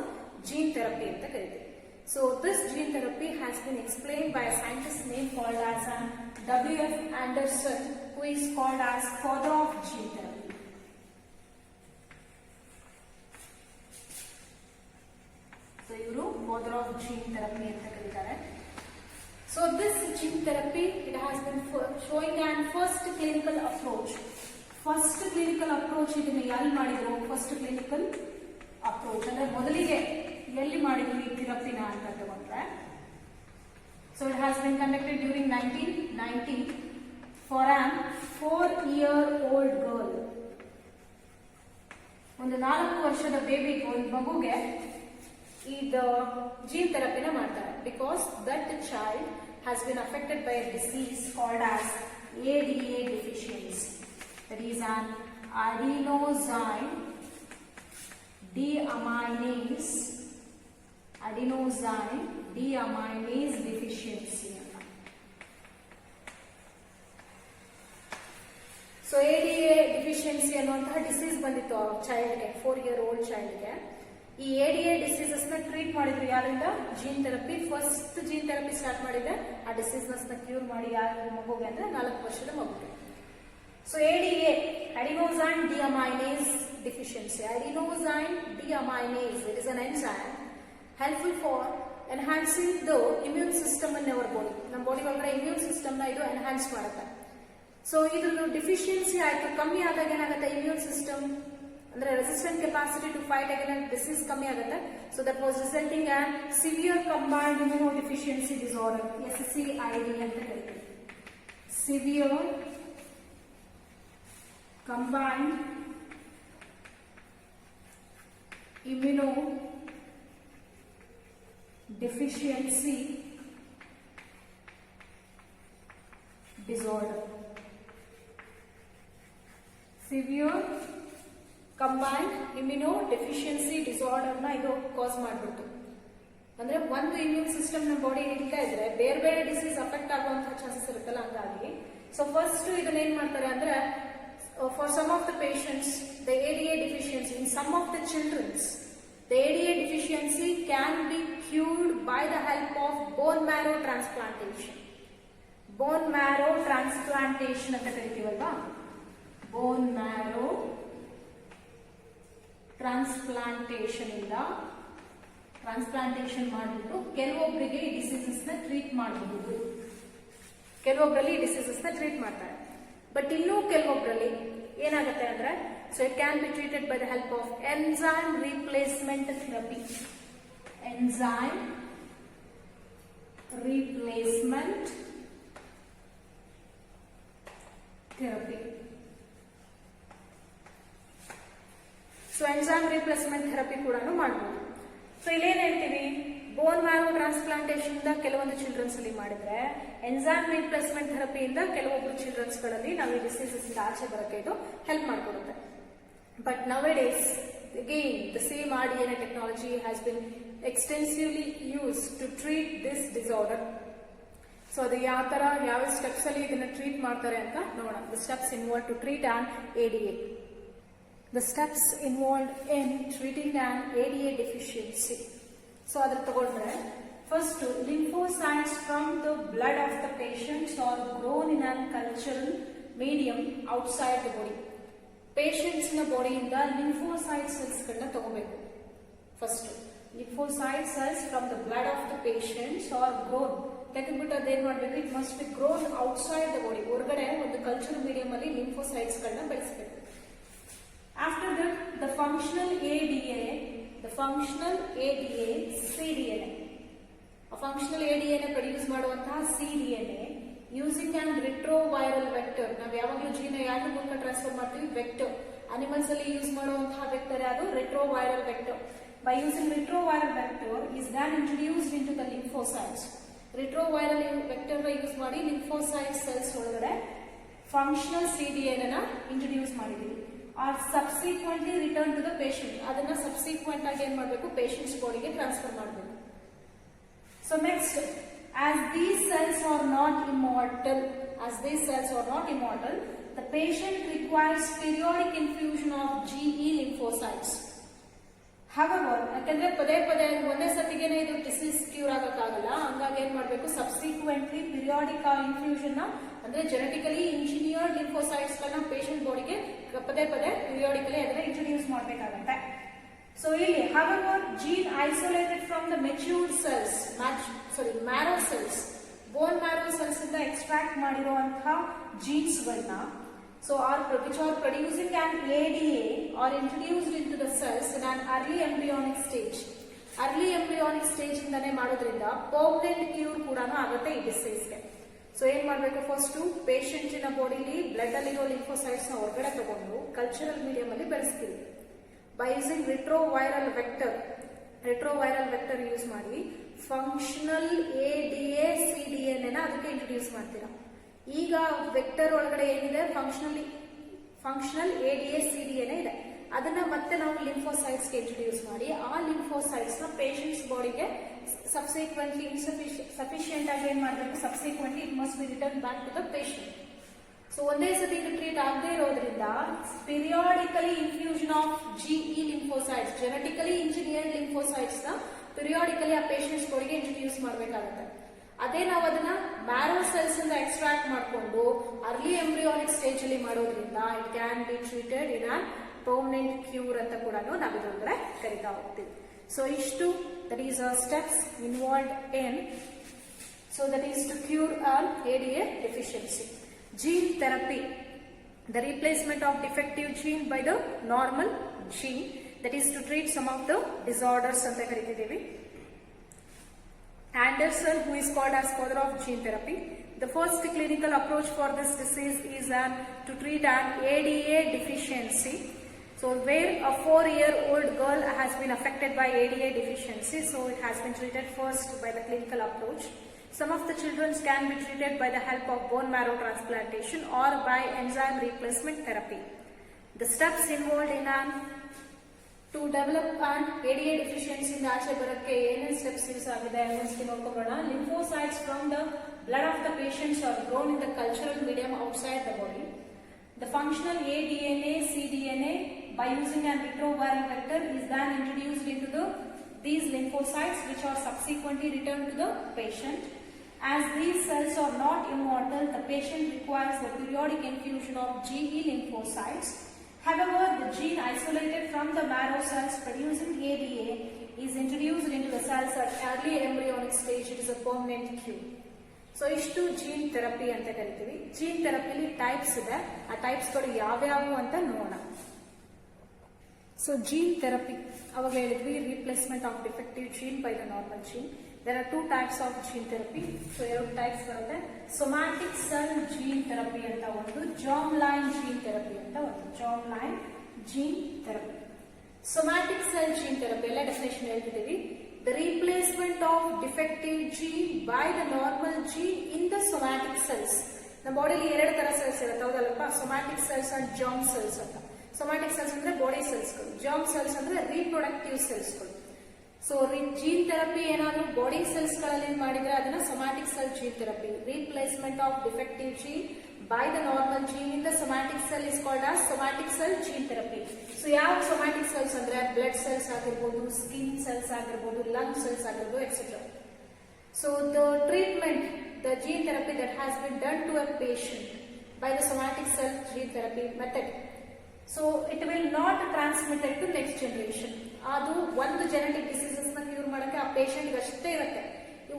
gene therapy ಅಂತ ಕರಿತೀವಿ. So this gene therapy has been explained by a scientist name called as W.F. Anderson, who is called as father of gene therapy. So ivaru father of gene therapy anta karitare. So this gene therapy, it has been showing an first clinical approach. First clinical approach idinne yalli madidru? First clinical approach ಅಂದ್ರೆ ಮೊದಲಿಗೆ ಎಲ್ಲಿ ಮಾಡಿದ್ವಿ ಥೆರಪಿನ ಅಂತ ತಗೊಂಡ್ರೆ, so it has been conducted during 1990 for on 4-year-old girl. ಒಂದು 4 ವರ್ಷದ ಬೇಬಿಗೆ, ಒಂದು ಮಗುಗೆ ಇದು ಜೀನ್ ಥೆರಪಿನ ಮಾಡ್ತಾರೆ. Because that child has been affected by a disease called as ADA deficiency. That is an adenosine deaminase adenosine deaminase deficiency ಅಂತ. So ADA deficiency ಅನ್ನುವಂತಹ disease ಬಂದಿತ್ತು ಚೈಲ್ಡ್ಗೆ, 4 year old ಚೈಲ್ಡ್ಗೆ. ಈ ADA ಡಿಸೀಸಸ್ ನ ಟ್ರೀಟ್ ಮಾಡಿದ್ರು ಯಾರಿಂದ? Gene therapy. First gene therapy start ಮಾಡಿದ್ರೆ ಆ ಡಿಸೀಸ್ನೆಸ್ ನ ಕ್ಯೂರ್ ಮಾಡಿ ಯಾರ ಮಗುಗೆ ಅಂದ್ರೆ 4 ವರ್ಷದ ಮಗುಗೆ. So ADA adenosine deaminase deficiency. Adenosine deaminase it is an enzyme helpful for enhancing the immune system in our body. ನಮ್ಮ ಬಾಡಿ ಒಳಗಡೆ ಇಮ್ಯೂನ್ ಸಿಸ್ಟಮ್ ನ ಇದು ಎನ್ಹಾನ್ಸ್ ಮಾಡುತ್ತೆ. ಸೊ ಇದ್ರದ್ದು ಡಿಫಿಷಿಯನ್ಸಿ ಆಯ್ತು, ಕಮ್ಮಿ ಆದಾಗ ಏನಾಗುತ್ತೆ ಇಮ್ಯೂನ್ ಸಿಸ್ಟಮ್ ಅಂದ್ರೆ resistant capacity to fight again disease ಕಮ್ಮಿ ಆಗುತ್ತೆ. So that was resulting on severe combined immuno deficiency disorder, SCID ಅಂತ ಕರೀತೀವಿ. Severe combined immuno deficiency disorder. Severe combined immuno deficiency disorder ನ ಇದು ಕಾಸ್ ಮಾಡ್ಬಿಡ್ತು. ಅಂದ್ರೆ ಒಂದು ಇಮ್ಯೂನ್ ಸಿಸ್ಟಮ್ ನಮ್ಮ ಬಾಡಿ ಇರ್ತಾ ಇದ್ರೆ ಬೇರೆ ಬೇರೆ ಡಿಸೀಸ್ ಅಫೆಕ್ಟ್ ಆಗುವಂತಹ ಚಾನ್ಸಸ್ ಇರುತ್ತಲ್ಲ, ಹಂಗಾಗಿ. ಸೊ ಫಸ್ಟ್ ಇದನ್ನ ಏನ್ ಮಾಡ್ತಾರೆ ಅಂದ್ರೆ for some of the patients the ADA deficiency in some of the childrens the ADA deficiency can be cured by the help of bone marrow transplantation. Bone marrow transplantation ಅಂತ ಕರಿತೀವಲ್ವಾ, bone marrow transplantation ಇಂದ transplantation ಮಾಡಿಬಿಟ್ಟು ಕೆಲವೊಬ್ಬರಿಗೆ ಈ diseases ನ treat ಮಾಡಬಹುದು. ಕೆಲವೊಬ್ಬರಲ್ಲಿ ಈ diseases ನ ಟ್ರೀಟ್ ಮಾಡ್ತಾರೆ. ಬಟ್ ಇನ್ನೂ ಕೆಲವೊಬ್ಬರಲ್ಲಿ ಏನಾಗುತ್ತೆ ಅಂದ್ರೆ so it can be treated by the help of enzyme replacement therapy. Enzyme replacement therapy. So enzyme replacement therapy ಕೂಡ ಮಾಡಬಹುದು. ಸೊ ಇಲ್ಲೇನ್ ಹೇಳ್ತೀವಿ, ಬೋನ್ ಮ್ಯಾರೋ ಟ್ರಾನ್ಸ್ಪ್ಲಾಂಟೇಶನ್ ಇಂದ ಕೆಲವೊಂದು ಚಿಲ್ಡ್ರನ್ಸ್ ಅಲ್ಲಿ ಮಾಡಿದ್ರೆ ಎನ್ಸೈಮ್ ರಿಪ್ಲೇಸ್ಮೆಂಟ್ ಥೆರಪಿಯಿಂದ ಕೆಲವೊಬ್ಬರು ಚಿಲ್ಡ್ರನ್ಸ್ ಗಳಲ್ಲಿ ನಾವು ಈ ಡಿಸೀಸಸ್ ಇಂದ ಆಚೆ ಬರೋಕೆ ಇದು ಹೆಲ್ಪ್ ಮಾಡಿಕೊಡುತ್ತೆ. But nowadays again the same RDNA technology has been extensively use to treat this disorder. So ಅದು ಯಾವ ತರ ಯಾವ ಸ್ಟೆಪ್ಸ್ ಅಲ್ಲಿ ಇದನ್ನ ಟ್ರೀಟ್ ಮಾಡ್ತಾರೆ ಅಂತ ನೋಡೋಣ. The steps involve to treat on ADA. The steps involved in treating an ADA deficiency. So adar tagondre first lymphocytes from the blood of the patients are grown in a cultural medium outside the body. Patients na body inda lymphocyte cells ganna tagobeku. First lymphocyte cells from the blood of the patients are grown. ತೆಗೆದ್ಬಿಟ್ಟು ಅದೇನ್ ಮಾಡ್ಬೇಕು, it must be grown outside the body. ಹೊರಗಡೆ ಒಂದು cultural medium ಅಲ್ಲಿ lymphocytes ಗಳನ್ನ ಬೆಳೆಸಬೇಕು. After that, the functional ADA, cDNA. A functional ADA produce ಮಾಡುವಂತಹ cDNA using an retroviral vector. ನಾವು ಯಾವಾಗಲೂ ಜೀನ್ ಯಾವ್ದ್ರ ಮೂಲಕ ಟ್ರಾನ್ಸ್ಫರ್ ಮಾಡ್ತೀವಿ? ವೆಕ್ಟರ್. ಅನಿಮಲ್ಸ್ ಅಲ್ಲಿ ಯೂಸ್ ಮಾಡುವಂತಹ ವೆಕ್ಟರ್ ಯಾವುದು? retroviral vector. By using retroviral vector is then introduced into the lymphocytes. retroviral vector use ಮಾಡಿ lymphocyte cells ಒಳಗಡೆ functional cDNA ನ ಇಂಟ್ರೊಡ್ಯೂಸ್ ಮಾಡಿದೀವಿ. Or subsequently return to the patient. ಅದನ್ನ subsequent ಆಗಿ ಏನ್ ಮಾಡಬೇಕು? ಪೇಷಂಟ್ಸ್ ಬಾಡಿಗೆ ಟ್ರಾನ್ಸ್ಫರ್ ಮಾಡಬೇಕು. So next, as these cells are not immortal, the patient requires periodic infusion of GE lymphocytes. However, ಯಾಕಂದ್ರೆ ಪದೇ ಪದೇ ಒಂದೇ ಸತಿಗೆನೆ ಇದು ಡಿಸೀಸ್ ಕ್ಯೂರ್ ಆಗಕ್ಕಾಗಲ್ಲ, ಹಂಗಾಗಿ ಏನ್ ಮಾಡಬೇಕು? ಸಬ್ಸಿಕ್ವೆಂಟ್ಲಿ ಪಿರಿಯಾಡಿಕ್ ಇನ್ಫ್ಯೂಷನ್ ಅಂದ್ರೆ ಜೆನೆಟಿಕಲಿ ಇಂಜಿನಿಯರ್ಡ್ ಲಿಂಫೋಸೈಟ್ಸ್ ಗಳನ್ನ ಪೇಷಂಟ್ ಬಾಡಿಗೆ ಪದೇ ಪದೇ ಪಿರಿಯಾಡಿಕಲಿ ಅದನ್ನ ಇಂಟ್ರೊಡ್ಯೂಸ್ ಮಾಡಬೇಕಾಗತ್ತೆ. ಸೊ ಇಲ್ಲಿ however gene isolated from the matured cells, marrow cells, bone marrow cells ಇಂದ ಎಕ್ಸ್ಟ್ರಾಕ್ಟ್ ಮಾಡಿರುವಂತಹ ಜೀನ್ಸ್ ಗಳನ್ನ which are producing an ADA are introduced into the cells in an early embryonic stage. Early embryonic stage ಇಂದಾನೆ ಮಾಡೋದ್ರಿಂದ permanent cure ಕೂಡ ಆಗುತ್ತೆ ಈ ಡಿಸೀಸ್ಗೆ. So ಏನ್ ಮಾಡ್ಬೇಕು? ಫಸ್ಟ್ ಪೇಷಂಟ್ ನ ಬಾಡಿಲಿ ಬ್ಲಡ್ ಅಲ್ಲಿರೋ ಲಿಂಫೋಸೈಟ್ಸ್ ನ ಹೊರಗಡೆ ತಗೊಂಡು ಕಲ್ಚರಲ್ ಮೀಡಿಯಂ ಅಲ್ಲಿ ಬೆಳೆಸ್ತೀವಿ. By using retroviral vector use ಮಾಡಿ ಫಂಕ್ಷನಲ್ ADA cDNA ಅದಕ್ಕೆ ಇಂಟ್ರೊಡ್ಯೂಸ್ ಮಾಡ್ತೀರಾ. ಈಗ ವೆಕ್ಟರ್ ಒಳಗಡೆ ಏನಿದೆ? ಫಂಕ್ಷನಲ್ ADA cDNA ಇದೆ. ಅದನ್ನ ಮತ್ತೆ ನಾವು ಲಿಂಫೋಸೈಟ್ಸ್ಗೆ ಇಂಟ್ರೊಡ್ಯೂಸ್ ಮಾಡಿ ಆ ಲಿಂಫೋಸೈಟ್ಸ್ ನ ಪೇಷಂಟ್ಸ್ ಬಾಡಿಗೆ ಸಬ್ಸಿಕ್ವೆಂಟ್ಲಿ ಸಫಿಶಿಯಂಟ್ ಆಗಿ ಏನ್ ಮಾಡಬೇಕು, subsequently it must be return back to the patient. So ಒಂದೇ ಸತಿ ಇದು ಟ್ರೀಟ್ ಆಗದೆ ಇರೋದ್ರಿಂದ periodically infusion of GE lymphocytes, genetically engineered lymphocytes ನ ಪಿರಿಯಾಡಿಕಲಿ ಆ ಪೇಷಂಟ್ಸ್ ಬಾಡಿಗೆ ಇಂಟ್ರೊಡ್ಯೂಸ್ ಮಾಡಬೇಕಾಗುತ್ತೆ. ಅದೇ ನಾವು ಅದನ್ನ ಮ್ಯಾರೋ ಸೆಲ್ಸ್ ಇಂದ ಎಕ್ಸ್ಟ್ರಾಕ್ಟ್ ಮಾಡಿಕೊಂಡು ಅರ್ಲಿ ಎಂಬ್ರಿಯಾನಿಕ್ ಸ್ಟೇಜ್ ಅಲ್ಲಿ ಮಾಡೋದ್ರಿಂದ it can be treated in an permanent cure ಅಂತ ಕೂಡ ನಾವು ಇದರೊಳಗಡೆ ಕರಿತಾ ಹೋಗ್ತೀವಿ. ಸೊ ಇಷ್ಟು that is steps involved in, so that is to cure on ADA deficiency. Gene therapy, the replacement of defective gene by the normal gene, that is to treat some of the disorders ಅಂತ ಕರಿತಿದ್ದೀವಿ. Anderson, who is called as father of gene therapy, the first clinical approach for this disease is to treat an ADA deficiency. So where a 4-year-old girl has been affected by ADA deficiency, so it has been treated first by the clinical approach. Some of the children can be treated by the help of bone marrow transplantation or by enzyme replacement therapy. The steps involved in to develop an ADA deficiency in ಆಚೆ ಬರಕ್ಕೆ ಏನೇನು steps use ಆಗಿದೆ ಅನ್ನೋದಕ್ಕೆ ನೋಡ್ಕೊಳ್ಳೋಣ. Lymphocytes from the blood of the patients are grown in the cultural medium outside the body. The functional aDNA, cDNA by using an retroviral vector is then introduced into these lymphocytes, which are subsequently returned to the patient. As these cells are not immortal, the patient requires the periodic infusion of GE lymphocytes. However, the gene isolated from the marrow cells producing ADA is introduced into the cells at early embryonic stage. It is a permanent cure. So, ಇಷ್ಟು gene therapy ಅಂತ ಕರಿತೀವಿ. Gene ಥೆರಪಿಲಿ types ಇದೆ, ಆ ಟೈಪ್ಸ್ಗಳು ಯಾವ್ಯಾವು ಅಂತ ನೋಡೋಣ. So gene therapy ಅವಾಗ ಹೇಳಿದ್ವಿ, replacement of defective gene by the normal gene. There are two types of gene therapy. So, ಎರಡು ಟೈಪ್ಸ್ ಬರುತ್ತೆ. ಸೊಮ್ಯಾಟಿಕ್ ಸೆಲ್ ಜೀನ್ ಥೆರಪಿ ಅಂತ ಒಂದು, germline gene therapy ಅಂತ ಒಂದು. germline gene therapy. Somatic cell gene therapy ಎಲ್ಲ definition ಹೇಳ್ತಿದ್ದೀವಿ. The replacement of defective gene by the normal gene in the somatic cells. ನಮ್ಮ ಬಾಡಿಲಿ ಎರಡು ತರ ಸೆಲ್ಸ್ ಇರುತ್ತೆ, ಹೌದಲ್ಲಪ್ಪ? Somatic cells and germ cells ಅಂತ. ಸೊಮ್ಯಾಟಿಕ್ ಸೆಲ್ಸ್ ಅಂದ್ರೆ ಬಾಡಿ ಸೆಲ್ಸ್ಗಳು, germ cells ಅಂದ್ರೆ ರೀಪ್ರೊಡಕ್ಟಿವ್ ಸೆಲ್ಸ್ಗಳು. ಸೊ ಜೀನ್ ಥೆರಪಿ ಏನಾದರೂ ಬಾಡಿ ಸೆಲ್ಸ್ ಗಳಲ್ಲಿ ಮಾಡಿದ್ರೆ ಅದನ್ನ somatic cell gene therapy. Replacement of defective gene by the normal gene in the somatic cell is called as somatic cell gene therapy. So ಯಾವ somatic cells ಅಂದ್ರೆ blood cells ಆಗಿರಬಹುದು, skin cells ಆಗಿರಬಹುದು, lung cells ಆಗಿರಬಹುದು, etc. So the treatment, the gene therapy that has been done to a patient by the somatic cell gene therapy method, so it will not transmitted to next generation. ಅದು ಒಂದು genetic diseases ನ cure ಮಾಡಕ್ಕೆ ಆ patient ಅಷ್ಟೇ ಇರುತ್ತೆ.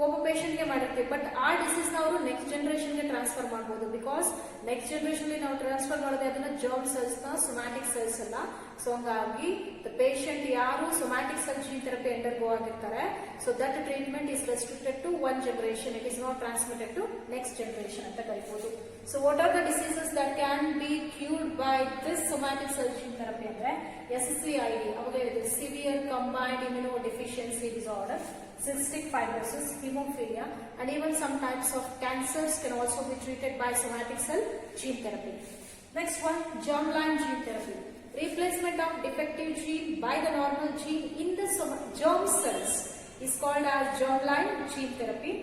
ಒಬ್ಬ patient ಗೆ ಮಾಡಿರ್ತೀವಿ, ಬಟ್ ಆ ಡಿಸೀಸ್ ನ ಅವರು ನೆಕ್ಸ್ಟ್ ಜನರೇಷನ್ ಗೆ ಟ್ರಾನ್ಸ್ಫರ್ ಮಾಡಬಹುದು. ಬಿಕಾಸ್ ನೆಕ್ಸ್ಟ್ ಜನರೇಷನ್ ನಾವು ಟ್ರಾನ್ಸ್ಫರ್ ಮಾಡೋದೇ ಅದನ್ನ germ cells ನ ಸೊಮ್ಯಾಟಿಕ್ ಸೆಲ್ಸ್ ಅಲ್ಲ. ಸೊ ಹಂಗಾಗಿ ದ ಪೇಷಂಟ್ ಯಾರು somatic cell gene therapy undergo ಆಗಿರ್ತಾರೆ, so that treatment is restricted to one generation. It is not transmitted to next generation ಅಂತ ಕರಿಬಹುದು. So what are the diseases that can be cured by this somatic cell gene therapy ಅಂದ್ರೆ SCID, ಅವಾಗ ಹೇಳಿದ್ರು severe combined immuno deficiency disorder, cystic fibrosis, hemophilia, and even some types of cancers can also be treated by somatic cell gene therapy. Next one, germline gene therapy. Replacement of defective gene by the normal gene in the germ cells is called as germline gene therapy.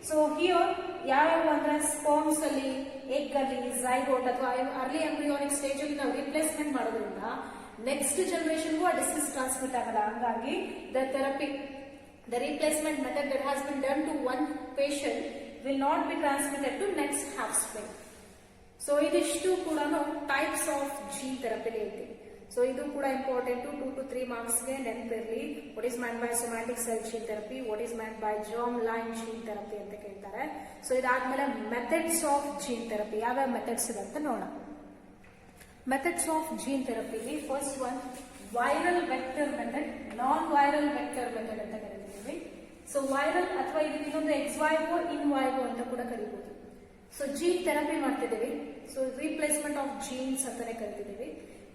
So here, ಯಾವ್ಯಾವ ಅಂದ್ರೆ sperms ಅಲ್ಲಿ, egg ಅಲ್ಲಿ, zygote ಅಥವಾ early embryonic stage ಅಲ್ಲಿ ನಾವು replacement ಮಾಡೋದ್ರಿಂದ next ಜನರೇಷನ್ಗೂ ಆ disease transmit ಆಗಲ್ಲ. ಹಂಗಾಗಿ the therapy, the replacement method that has been done to one patient will not be transmitted to next offspring. So ಇದಿಷ್ಟು ಕೂಡ ಟೈಪ್ಸ್ ಆಫ್ ಜೀನ್ ಥೆರಪಿ ಹೇಳ್ತೀವಿ. So ಇದು ಕೂಡ ಇಂಪಾರ್ಟೆಂಟ್, 2 to 3 marks ಗೆ ನೆನಪಿರಲಿ. What is meant by somatic cell gene therapy, what is meant by germline gene therapy ಅಂತ ಕೇಳ್ತಾರೆ. So ಇದಾದ್ಮೇಲೆ ಮೆಥಡ್ಸ್ ಆಫ್ ಜೀನ್ ಥೆರಪಿ, ಯಾವ್ಯಾವ ಮೆಥಡ್ಸ್ ಇದೆ ಅಂತ ನೋಡೋಣ. ಮೆಥಡ್ಸ್ ಆಫ್ ಜೀನ್ ಥೆರಪಿಲಿ first one viral vector method, non viral vector method ಅಂತ ಕರಿತೀವಿ. ಸೊ ವೈರಲ್ ಅಥವಾ ಇದಕ್ಕೆ ಇನ್ನೊಂದು ಎಕ್ಸ್ ವೈವೋ ಇನ್ ವೈವೋ ಅಂತ ಕೂಡ ಕರಿಬಹುದು. ಸೊ ಜೀನ್ ಥೆರಪಿ ಮಾಡ್ತಿದ್ದೀವಿ, ಸೊ ರೀಪ್ಲೇಸ್ಮೆಂಟ್ ಆಫ್ ಜೀನ್ಸ್ ಅಂತಾನೆ ಕರಿತಿದ್ದೀವಿ.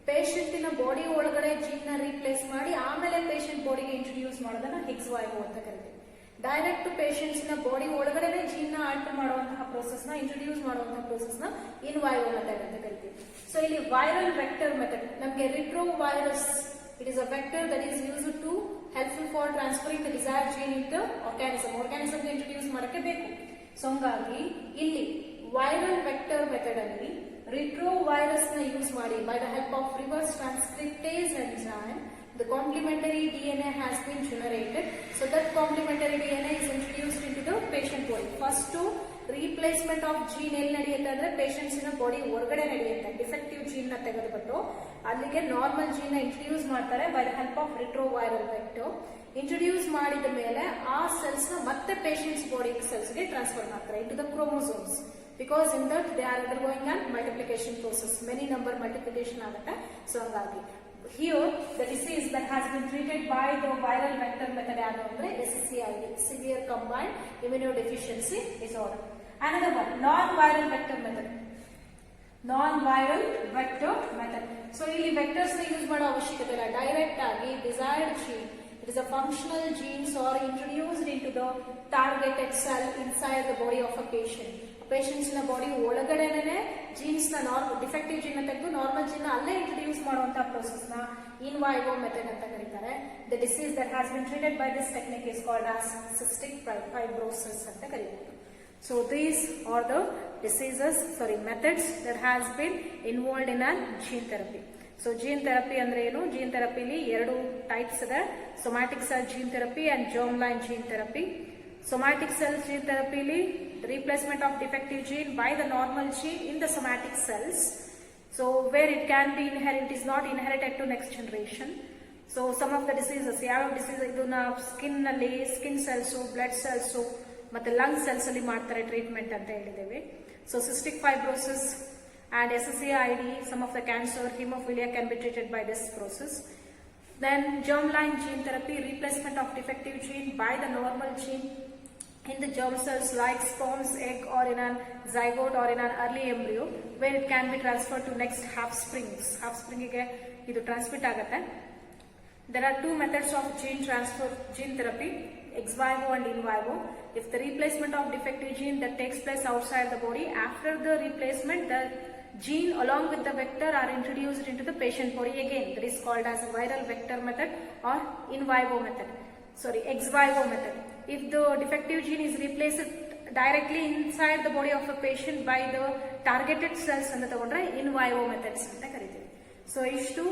ಪೇಷಂಟಿನ ಬಾಡಿ ಒಳಗಡೆ ಜೀನ್ ನ ರೀಪ್ಲೇಸ್ ಮಾಡಿ ಆಮೇಲೆ ಪೇಷಂಟ್ ಬಾಡಿಗೆ ಇಂಟ್ರೊಡ್ಯೂಸ್ ಮಾಡೋದನ್ನ ಎಕ್ಸ್ ವೈವೋ ಅಂತ ಕರಿತೀವಿ. ಡೈರೆಕ್ಟ್ ಪೇಷಂಟ್ಸ್ ನ ಬಾಡಿ ಒಳಗಡೆನೆ ಜೀನ್ ನ ಆಲ್ಟರ್ ಮಾಡುವಂತಹ ಪ್ರೋಸೆಸ್ ನ ಇಂಟ್ರೊಡ್ಯೂಸ್ ಮಾಡುವಂತಹ ಪ್ರೋಸೆಸ್ ನ ಇನ್ ವೈವೋ ಮೆಥಡ್ ಅಂತ ಕರಿತೀವಿ. ಸೊ ಇಲ್ಲಿ ವೈರಲ್ ವೆಕ್ಟರ್ ಮೆಥಡ್ ನಮಗೆ retrovirus, it is a vector that is used to helpful for transferring the desired gene in the organism introduce ಮಾಡಕ್ಕೆ ಬೇಕು. ಸೊ ಹಂಗಾಗಿ ಇಲ್ಲಿ ವೈರಲ್ ವೆಕ್ಟರ್ ಮೆಥಡ್ ಅಲ್ಲಿ retrovirus ನ ಯೂಸ್ ಮಾಡಿ by the help of reverse transcriptase enzyme the complementary DNA has been generated. So that complementary DNA is introduced into the patient body. First to replacement of gene ಎಲ್ಲಿ ನಡೆಯುತ್ತೆ ಅಂದ್ರೆ patients ನ body ಹೊರಗಡೆ ನಡೆಯುತ್ತೆ. Defective gene ನ ತೆಗೆದುಬಿಟ್ಟು ಅಲ್ಲಿಗೆ normal gene ನ ಇಂಟ್ರೊಡ್ಯೂಸ್ ಮಾಡ್ತಾರೆ by the help of retroviral vector. Introduce ಮಾಡಿದ ಮೇಲೆ ಆ ಸೆಲ್ಸ್ ನ ಮತ್ತೆ ಪೇಷಂಟ್ಸ್ ಬಾಡಿ ಸೆಲ್ಸ್ ಗೆ ಟ್ರಾನ್ಸ್ಫರ್ ಮಾಡ್ತಾರೆ into the chromosomes. Because in that they are undergoing a multiplication process, many number multiplication ಆಗುತ್ತೆ. ಸೊ ಹಂಗಾಗಿ here the disease that has been treated by the viral vector method ಯಾವುದು ಅಂದ್ರೆ SCID, severe combined immunodeficiency disorder. Another one, non-viral vector method. Non-viral vector method. So ಇಲ್ಲಿ vectors ನ use ಮಾಡೋ ಅವಶ್ಯಕತೆ ಇಲ್ಲ. Direct ಆಗಿ desired gene, it is a functional genes are introduced into the targeted cell inside the body of a patient. Patients ನ body ಒಳಗಡೆನೆ jeans ನ defective gene ನ ತೆಗೆದು ನಾರ್ಮಲ್ ಜೀನ್ ನ ಅಲ್ಲೇ ಇಂಟ್ರೊಡ್ಯೂಸ್ ಮಾಡುವಂತಹ ಪ್ರೋಸೆಸ್ ನ ಇನ್ ವೈವೋ ಮೆಥಡ್ ಅಂತ ಕರೀತಾರೆ. The disease that has been treated by this technique is called as cystic fibrosis ಅಂತ ಕರೀತಾರೆ. So these are the methods that has been involved in an gene therapy. So gene therapy ಅಂದ್ರೆ ಏನು? Gene ಥೆರಪಿಲಿ ಎರಡು types ಇದೆ, somatic cell gene therapy and germ line gene therapy. Somatic cell gene therapy the replacement of defective gene by the normal gene in the somatic cells. So where it can be inherited, is not inherited to next generation. So some of the diseases, ಯಾವ disease ಇದನ್ನ skin ನಲ್ಲಿ skin cells, blood cells ಮತ್ತೆ lung cells ಅಲ್ಲಿ ಮಾಡ್ತಾರೆ treatment ಅಂತ ಹೇಳಿದ್ದೇವೆ. So cystic fibrosis and SCID, some of the cancer, hemophilia can be treated by this process. Then germline gene therapy, replacement of defective gene by the normal gene in the germ cells like sperms, egg or in an zygote or in an early embryo, where it can be transferred to next half springs. Half spring ಗೆ ಇದು transmit ಆಗುತ್ತೆ. There are two methods of gene transfer, gene therapy, ex vivo and in vivo. If the replacement of defective gene that takes place outside the body, after the replacement the gene along with the vector are introduced into the patient body again. That is called as a viral vector method or in vivo method. Sorry, ex vivo method. If the defective gene is replaced directly inside the body of a patient by the targeted cells ಅಂತ ತಗೊಂಡ್ರೆ in vivo methods ಅಂತ ಕರಿತೀವಿ. So ಇಷ್ಟು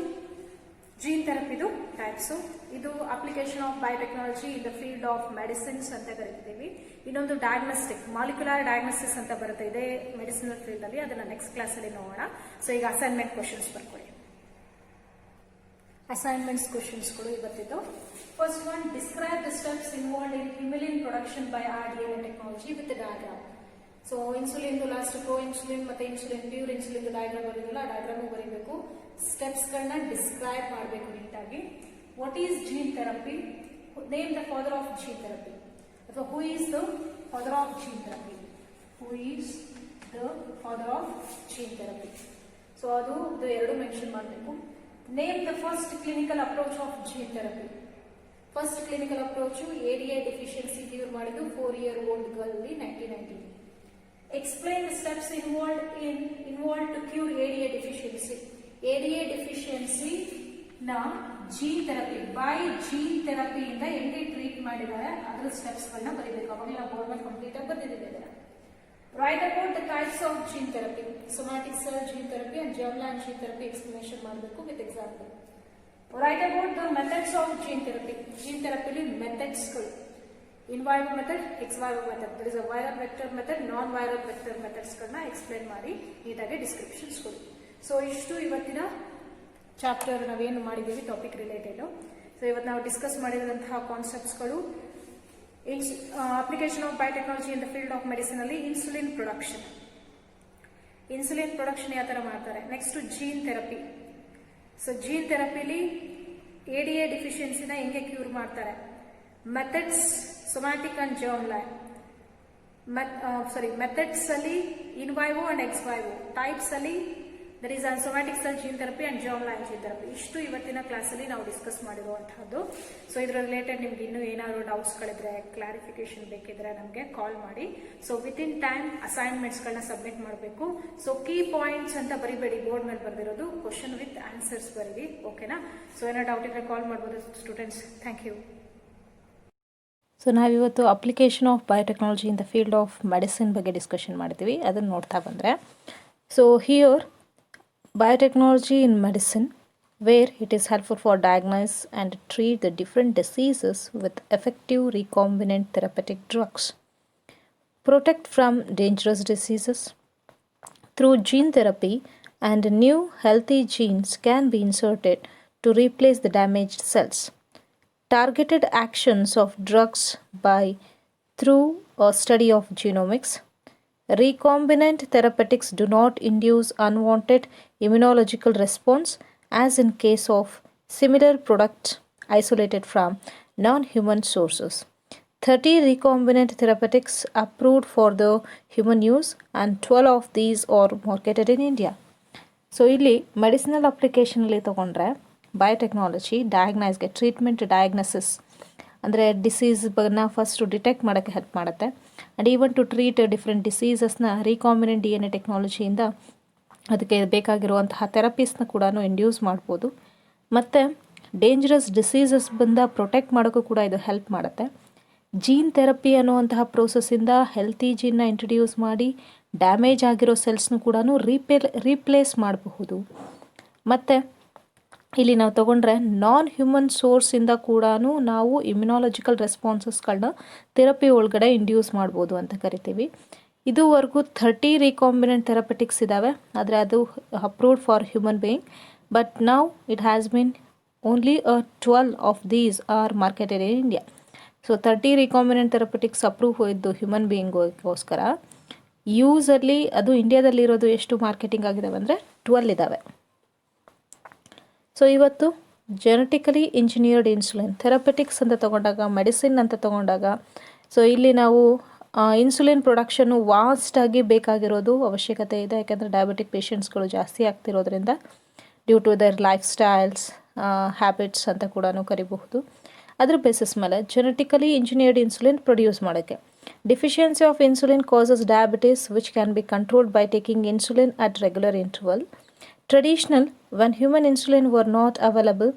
gene ಥೆರಪಿದು types. ಇದು application of biotechnology in the field of medicines ಅಂತ ಕರಿತೀವಿ. ಇನ್ನೊಂದು diagnostic, molecular diagnosis ಅಂತ ಬರುತ್ತೆ ಇದೆ ಮೆಡಿಸಿನಲ್ ಫೀಲ್ಡ್ ಅಲ್ಲಿ, ಅದನ್ನ ನೆಕ್ಸ್ಟ್ ಕ್ಲಾಸ್ ಅಲ್ಲಿ ನೋಡೋಣ. ಸೊ ಈಗ ಅಸೈನ್ಮೆಂಟ್ ಕ್ವಶನ್ಸ್ ಬರ್ಕೊಳ್ಳಿ. ಅಸೈನ್ಮೆಂಟ್ಸ್ ಕ್ವಶನ್ಸ್ಗಳು ಇವತ್ತಿದ್ದು. First one, describe the steps involved in Humulin production by RDNA technology with diagram. So insulin last ಕೋ ಇನ್ಸುಲಿನ್ ಮತ್ತೆ ಇನ್ಸುಲಿನ್ ಪ್ಯೂರ್ ಇನ್ಸುಲಿನ್ ಡಯಾಗ್ರಾಮ್ ಬರೀದಿಲ್ಲ, ಆ ಡಯಾಗ್ರಾಮ್ ಬರೀಬೇಕು. ಸ್ಟೆಪ್ಸ್ ಗಳನ್ನ ಡಿಸ್ಕ್ರೈಬ್ ಮಾಡಬೇಕು ನೀಟಾಗಿ. What is gene therapy? Name the father of gene therapy, ಅಥವಾ who is the father of gene therapy? Who is the father of gene therapy? So ಅದು ಎರಡು mention ಮಾಡಬೇಕು. Name the first clinical approach of gene therapy. First clinical approach ADA deficiency cure ಮಾಡಿದ್ದು 4-year-old girl 1990. Explain the steps involved to cure ADA deficiency. ADA deficiency ನ gene therapy by gene ಥೆರಪಿಯಿಂದ ಹೆಂಗೆ treat ಮಾಡಿದ್ದಾರೆ ಅದರ steps ಗಳನ್ನ ಬರೀಬೇಕು. ಅವಾಗಲೇ ನಾವು ಗೌರ್ಮೆಂಟ್ ಕಂಪ್ಲೀಟ್ ಆಗಿ ಬಂದಿದ್ದೇವೆ. Write about the types of gene therapy, somatic cell gene therapy and germline gene therapy explanation ಮಾಡಬೇಕು with example. Write about the methods of gene therapy. Gene therapy methods ಗಳು in vivo method, ex vivo method. There is a viral vector method, non-viral vector methods ಗಳನ್ನ explain ಮಾಡಿ ನೀಟಾಗಿ descriptions ಕೊಡಿ. So ಇಷ್ಟು ಇವತ್ತಿನ chapter ನಾವೇನು ಮಾಡಿದ್ದೀವಿ topic related. So ಇವತ್ತು ನಾವು ಡಿಸ್ಕಸ್ ಮಾಡಿದಂತಹ ಕಾನ್ಸೆಪ್ಟ್ಸ್ಗಳು application of biotechnology in the field of medicine ಅಲ್ಲಿ ಇನ್ಸುಲಿನ್ ಪ್ರೊಡಕ್ಷನ್ ಯಾವ ತರ ಮಾಡ್ತಾರೆ. Next gene therapy. So gene ಥೆರಪಿಲಿ ADA ಡೆಫಿಷಿಯನ್ಸಿನ ಹೆಂಗೆ ಕ್ಯೂರ್ ಮಾಡ್ತಾರೆ. Methods somatic and germ line. Methods ಅಲ್ಲಿ in vivo and ex vivo. Types ಅಲ್ಲಿ that is somatic cell gene therapy and germ line gene therapy. ಇಷ್ಟು ಇವತ್ತಿನ ಕ್ಲಾಸಲ್ಲಿ ನಾವು ಡಿಸ್ಕಸ್ ಮಾಡಿರುವಂತಹದ್ದು. ಸೊ ಇದರ ರಿಲೇಟೆಡ್ ನಿಮ್ಗೆ ಇನ್ನೂ ಏನಾದರೂ ಡೌಟ್ಸ್ಗಳಿದ್ರೆ, ಕ್ಲಾರಿಫಿಕೇಶನ್ ಬೇಕಿದ್ರೆ ನಮಗೆ ಕಾಲ್ ಮಾಡಿ. ಸೊ ವಿತ್ ಇನ್ ಟೈಮ್ ಅಸೈನ್ಮೆಂಟ್ಸ್ಗಳನ್ನ ಸಬ್ಮಿಟ್ ಮಾಡಬೇಕು. ಸೊ ಕೀ ಪಾಯಿಂಟ್ಸ್ ಅಂತ ಬರಿಬೇಡಿ, ಬೋರ್ಡ್ ಮೇಲೆ ಬರೆದಿರೋದು, ಕ್ವಶನ್ ವಿತ್ ಆನ್ಸರ್ಸ್ ಬರೀರಿ. ಓಕೆನಾ? ಸೊ ಏನೋ ಡೌಟ್ ಇದ್ರೆ ಕಾಲ್ ಮಾಡ್ಬೋದು ಸ್ಟೂಡೆಂಟ್ಸ್. Thank you. ಸೊ ನಾವಿವತ್ತು application of biotechnology in the field of medicine ಬಗ್ಗೆ ಡಿಸ್ಕಷನ್ ಮಾಡ್ತೀವಿ. ಅದನ್ನು ನೋಡ್ತಾ ಬಂದರೆ, so here biotechnology in medicine, where it is helpful for diagnose and treat the different diseases with effective recombinant therapeutic drugs, protect from dangerous diseases through gene therapy, and new healthy genes can be inserted to replace the damaged cells. Targeted actions of drugs by through a study of genomics. Recombinant therapeutics do not induce unwanted immunological response as in case of similar products isolated from non-human sources. 30 recombinant therapeutics approved for the human use and 12 of these are marketed in India. So ಇಲ್ಲಿ medicinal ಅಪ್ಲಿಕೇಶನಲ್ಲಿ ತೊಗೊಂಡ್ರೆ biotechnology ಡಯಾಗ್ನೈಸ್ಗೆ, treatment diagnosis ಅಂದರೆ ಡಿಸೀಸ್ನ first detect ಮಾಡೋಕ್ಕೆ help ಮಾಡುತ್ತೆ. And even to treat different ಡಿಸೀಸಸ್ನ recombinant DNA ಟೆಕ್ನಾಲಜಿಯಿಂದ ಅದಕ್ಕೆ ಬೇಕಾಗಿರುವಂತಹ ಥೆರಪೀಸ್ನ ಕೂಡ ಇಂಡ್ಯೂಸ್ ಮಾಡ್ಬೋದು. ಮತ್ತು ಡೇಂಜರಸ್ ಡಿಸೀಸಸ್ ಬಂದ ಪ್ರೊಟೆಕ್ಟ್ ಮಾಡೋಕ್ಕೂ ಕೂಡ ಇದು ಹೆಲ್ಪ್ ಮಾಡುತ್ತೆ. ಜೀನ್ ಥೆರಪಿ ಅನ್ನುವಂತಹ ಪ್ರೋಸೆಸ್ಸಿಂದ ಹೆಲ್ತಿ ಜೀನ್ನ ಇಂಟ್ರಡ್ಯೂಸ್ ಮಾಡಿ ಡ್ಯಾಮೇಜ್ ಆಗಿರೋ ಸೆಲ್ಸ್ನು ಕೂಡ ರೀಪ್ಲೇಸ್ ಮಾಡಬಹುದು. ಮತ್ತು ಇಲ್ಲಿ ನಾವು ತೊಗೊಂಡ್ರೆ ನಾನ್ ಹ್ಯೂಮನ್ ಸೋರ್ಸಿಂದ ಕೂಡ ನಾವು ಇಮ್ಯುನಾಲಜಿಕಲ್ ರೆಸ್ಪಾನ್ಸಸ್ಗಳನ್ನ ಥೆರಪಿ ಒಳಗಡೆ ಇಂಡ್ಯೂಸ್ ಮಾಡ್ಬೋದು ಅಂತ ಕರಿತೀವಿ. ಇದುವರೆಗೂ 30 ರೀಕಾಂಬಿನೆಂಟ್ ಥೆರಪಟಿಕ್ಸ್ ಇದ್ದಾವೆ, ಆದರೆ ಅದು approved for human being. But now it has been only 12 of these are marketed in India. So 30 recombinant therapeutics approve ಇದ್ದು ಹ್ಯೂಮನ್ ಬೀಯಿಂಗೋಸ್ಕರ. ಯೂಸಲ್ಲಿ ಅದು ಇಂಡಿಯಾದಲ್ಲಿರೋದು ಎಷ್ಟು ಮಾರ್ಕೆಟಿಂಗ್ ಆಗಿದ್ದಾವೆ ಅಂದರೆ 12 ಇದ್ದಾವೆ. ಸೊ ಇವತ್ತು ಜೆನೆಟಿಕಲಿ ಇಂಜಿನಿಯರ್ಡ್ ಇನ್ಸುಲಿನ್ ಥೆರಪೆಟಿಕ್ಸ್ ಅಂತ ತೊಗೊಂಡಾಗ, ಮೆಡಿಸಿನ್ ಅಂತ ತೊಗೊಂಡಾಗ, ಸೊ ಇಲ್ಲಿ ನಾವು ಇನ್ಸುಲಿನ್ ಪ್ರೊಡಕ್ಷನ್ನು ವಾಸ್ಟಾಗಿ ಬೇಕಾಗಿರೋದು ಅವಶ್ಯಕತೆ ಇದೆ. ಯಾಕೆಂದರೆ ಡಯಾಬಿಟಿಕ್ ಪೇಷಂಟ್ಸ್ಗಳು ಜಾಸ್ತಿ ಆಗ್ತಿರೋದ್ರಿಂದ, due to their lifestyles, habits ಅಂತ ಕೂಡ ಕರಿಬಹುದು. ಅದ್ರ ಬೇಸಿಸ್ ಮೇಲೆ ಜೆನೆಟಿಕಲಿ ಇಂಜಿನಿಯರ್ಡ್ ಇನ್ಸುಲಿನ್ ಪ್ರೊಡ್ಯೂಸ್ ಮಾಡೋಕ್ಕೆ. Deficiency of insulin causes diabetes which can be controlled by taking insulin at regular interval. Traditional, when human insulin were not available,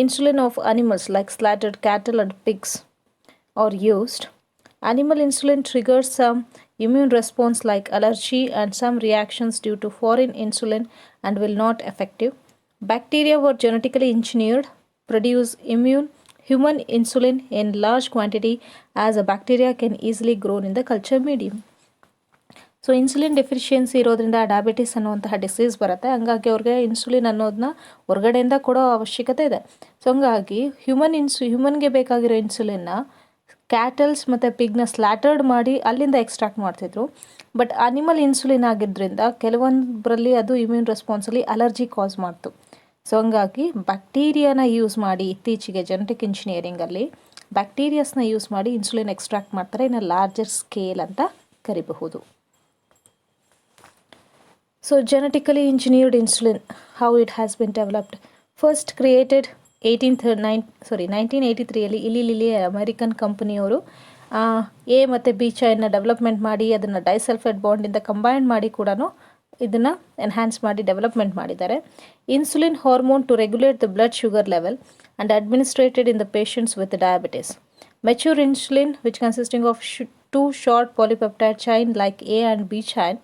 insulin of animals like slaughtered cattle and pigs are used. Animal insulin triggers some immune response like allergy and some reactions due to foreign insulin and will not effective. Bacteria were genetically engineered, produce human insulin in large quantity as a bacteria can easily grow in the culture medium. So insulin deficiency ಇರೋದ್ರಿಂದ diabetes ಅನ್ನುವಂತಹ disease ಬರುತ್ತೆ. ಹಂಗಾಗಿ ಅವ್ರಿಗೆ insulin ಅನ್ನೋದನ್ನ ಹೊರಗಡೆಯಿಂದ ಕೊಡೋ ಅವಶ್ಯಕತೆ ಇದೆ. ಸೊ ಹಂಗಾಗಿ ಹ್ಯೂಮನ್ಗೆ ಬೇಕಾಗಿರೋ ಇನ್ಸುಲಿನ್ನ ಕ್ಯಾಟಲ್ಸ್ ಮತ್ತು ಪಿಗ್ನ ಸ್ಲ್ಯಾಟರ್ಡ್ ಮಾಡಿ ಅಲ್ಲಿಂದ ಎಕ್ಸ್ಟ್ರಾಕ್ಟ್ ಮಾಡ್ತಿದ್ರು. ಬಟ್ ಅನಿಮಲ್ ಇನ್ಸುಲಿನ್ ಆಗಿದ್ದರಿಂದ ಕೆಲವೊಂದರಲ್ಲಿ ಅದು ಇಮ್ಯೂನ್ ರೆಸ್ಪಾನ್ಸಲ್ಲಿ ಅಲರ್ಜಿ ಕಾಸ್ ಮಾಡ್ತು. ಸೊ ಹಂಗಾಗಿ ಬ್ಯಾಕ್ಟೀರಿಯಾನ ಯೂಸ್ ಮಾಡಿ ಇತ್ತೀಚೆಗೆ ಜೆನೆಟಿಕ್ ಇಂಜಿನಿಯರಿಂಗಲ್ಲಿ ಬ್ಯಾಕ್ಟೀರಿಯಾಸ್ನ ಯೂಸ್ ಮಾಡಿ ಇನ್ಸುಲಿನ್ ಎಕ್ಸ್ಟ್ರಾಕ್ಟ್ ಮಾಡ್ತಾರೆ. ಇನ್ನು ಲಾರ್ಜರ್ ಸ್ಕೇಲ್ ಅಂತ ಕರಿಬಹುದು. So genetically engineered insulin, how it has been developed. First created 1983 ಇಲ್ಲಿ ಲಿಲಿ ಅಮೆರಿಕನ್ ಕಂಪನಿಯವರು ಎ ಮತ್ತು ಬಿ ಚೈನ್ನ ಡೆವಲಪ್ಮೆಂಟ್ ಮಾಡಿ ಅದನ್ನು ಡೈಸಲ್ಫೈಡ್ ಬಾಂಡಿಂದ ಕಂಬೈನ್ ಮಾಡಿ ಕೂಡ ಇದನ್ನು ಎನ್ಹ್ಯಾನ್ಸ್ ಮಾಡಿ ಡೆವಲಪ್ಮೆಂಟ್ ಮಾಡಿದ್ದಾರೆ. Insulin hormone to regulate the blood sugar level and administrated in the patients with diabetes. Mature insulin which consisting of 2 short polypeptide chain like A and B chain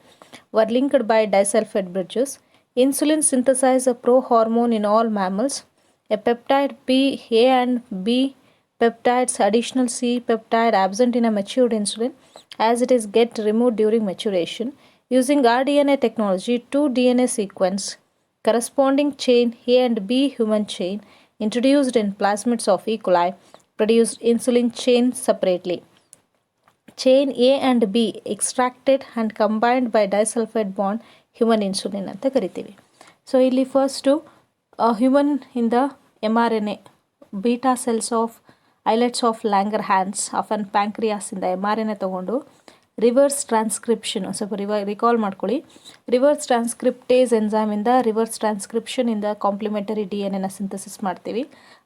were linked by disulfide bridges. Insulin synthesizes a prohormone in all mammals. A peptide P, A and B peptides additional C peptide absent in a matured insulin as it is get removed during maturation. Using rDNA technology, 2 DNA sequence corresponding chain A and B human chain introduced in plasmids of E. coli produced insulin chain separately. Chain A and B extracted and combined by disulfide bond human insulin ಅಂತ ಕರಿತೀವಿ. So ಇಲ್ಲಿ first human ಇಂದ mRNA beta cells of islets of Langerhans of an ಪ್ಯಾಂಕ್ರಿಯಾಸಿಂದ mRNA ತೊಗೊಂಡು reverse transcription, ಸ್ವಲ್ಪ recall ಮಾಡ್ಕೊಳ್ಳಿ. Reverse transcriptase ಎಂಜೈಮಿಂದ reverse ಟ್ರಾನ್ಸ್ಕ್ರಿಪ್ಷನಿಂದ ಕಾಂಪ್ಲಿಮೆಂಟರಿ ಡಿ ಎನ್ ಎನ ಸಿಂಥಸಿಸ್ ಮಾಡ್ತೀವಿ.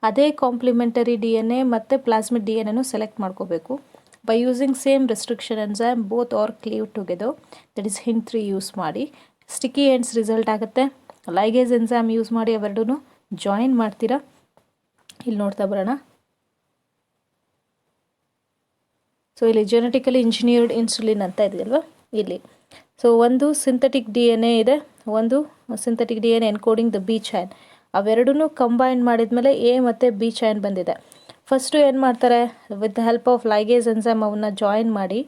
ಅದೇ ಕಾಂಪ್ಲಿಮೆಂಟರಿ ಡಿ ಎನ್ ಎ ಮತ್ತು ಪ್ಲಾಸ್ಮಿಡ್ ಡಿ ಎನ್ ಎನು ಸೆಲೆಕ್ಟ್ ಮಾಡ್ಕೋಬೇಕು. By using same restriction enzyme both are cleave together, that is hint 3 use ಮಾಡಿ. ಸ್ಟಿಕ್ಕಿ ಎಂಡ್ಸ್ ರಿಸಲ್ಟ್ ಆಗುತ್ತೆ. ಲೈಗೇಸ್ ಎಂಜೈಮ್ ಯೂಸ್ ಮಾಡಿ ಅವೆರಡೂ ಜಾಯಿನ್ ಮಾಡ್ತೀರಾ. ಇಲ್ಲಿ ನೋಡ್ತಾ ಬರೋಣ. ಸೊ ಇಲ್ಲಿ ಜೆನೆಟಿಕಲಿ ಇಂಜಿನಿಯರ್ಡ್ ಇನ್ಸುಲಿನ್ ಅಂತ ಇದೆಯಲ್ವ ಇಲ್ಲಿ. ಸೊ ಒಂದು ಸಿಂಥೆಟಿಕ್ ಡಿ ಎನ್ ಎ ಇದೆ, ಒಂದು synthetic D N encoding the B chain. ಅವೆರಡೂ ಕಂಬೈನ್ ಮಾಡಿದ್ಮೇಲೆ ಎ ಮತ್ತು ಬಿ ಚೈನ್ ಬಂದಿದೆ. ಫಸ್ಟು ಏನು ಮಾಡ್ತಾರೆ, with the help of ligase enzyme ಅವನ್ನ ಜಾಯಿನ್ ಮಾಡಿ,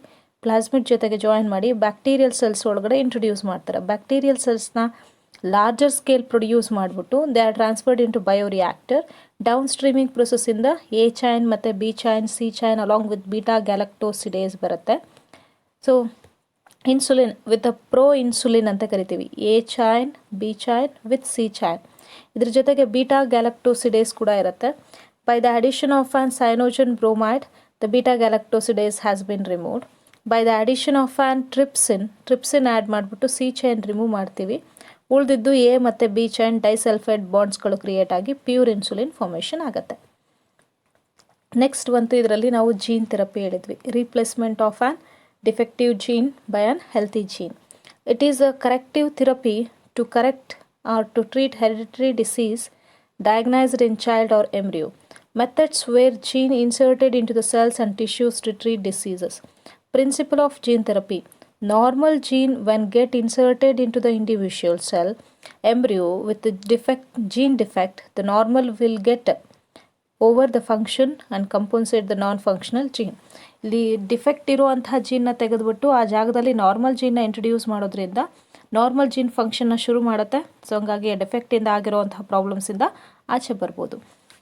ಪ್ಲಾಸ್ಮಿಡ್ ಜೊತೆಗೆ ಜಾಯಿನ್ ಮಾಡಿ ಬ್ಯಾಕ್ಟೀರಿಯಲ್ ಸೆಲ್ಸ್ ಒಳಗಡೆ ಇಂಟ್ರೊಡ್ಯೂಸ್ ಮಾಡ್ತಾರೆ. ಬ್ಯಾಕ್ಟೀರಿಯಲ್ ಸೆಲ್ಸ್ನ ಲಾರ್ಜರ್ ಸ್ಕೇಲ್ ಪ್ರೊಡ್ಯೂಸ್ ಮಾಡಿಬಿಟ್ಟು they are transferred into bioreactor. Downstreaming ಪ್ರೊಸೆಸ್ಸಿಂದ ಎ ಚೈನ್ ಮತ್ತು B chain, C chain along with beta galactosidase ಬರುತ್ತೆ. So insulin with a pro insulin ಅಂತ ಕರಿತೀವಿ. A chain, B chain with C chain. ಇದ್ರ ಜೊತೆಗೆ beta galactosidase ಕೂಡ ಇರುತ್ತೆ. By the addition of an cyanogen bromide, the beta galactosidase has been removed. By the addition of an trypsin add ಮಾಡಿಬಿಟ್ಟು C chain remove ಮಾಡ್ತೀವಿ. ಉಳಿದಿದ್ದು A ಮತ್ತು B chain disulphide ಬಾಂಡ್ಸ್ಗಳು create ಆಗಿ ಪ್ಯೂರ್ ಇನ್ಸುಲಿನ್ ಫಾರ್ಮೇಷನ್ ಆಗುತ್ತೆ. Next ಬಂತು ಇದರಲ್ಲಿ ನಾವು ಜೀನ್ ಥೆರಪಿ ಹೇಳಿದ್ವಿ. Replacement of an defective gene by an healthy gene. It is a corrective therapy to correct or to treat hereditary disease diagnosed in child or embryo. Methods where gene inserted into the cells and tissues to treat diseases. Principle of gene therapy. Normal gene when get inserted into the individual cell embryo with the gene defect, the normal will get over the function and compensate the non-functional gene. ಇಲ್ಲಿ defect ಇರುವಂತಹ ಜೀನ್ನ ತೆಗೆದುಬಿಟ್ಟು ಆ ಜಾಗದಲ್ಲಿ normal ಜೀನ್ನ introduce ಮಾಡೋದ್ರಿಂದ normal gene ಫಂಕ್ಷನ್ನ ಶುರು ಮಾಡುತ್ತೆ. So ಹಂಗಾಗಿ ಡಿಫೆಕ್ಟಿಂದ ಆಗಿರುವಂತಹ ಪ್ರಾಬ್ಲಮ್ಸಿಂದ ಆಚೆ ಬರ್ಬೋದು.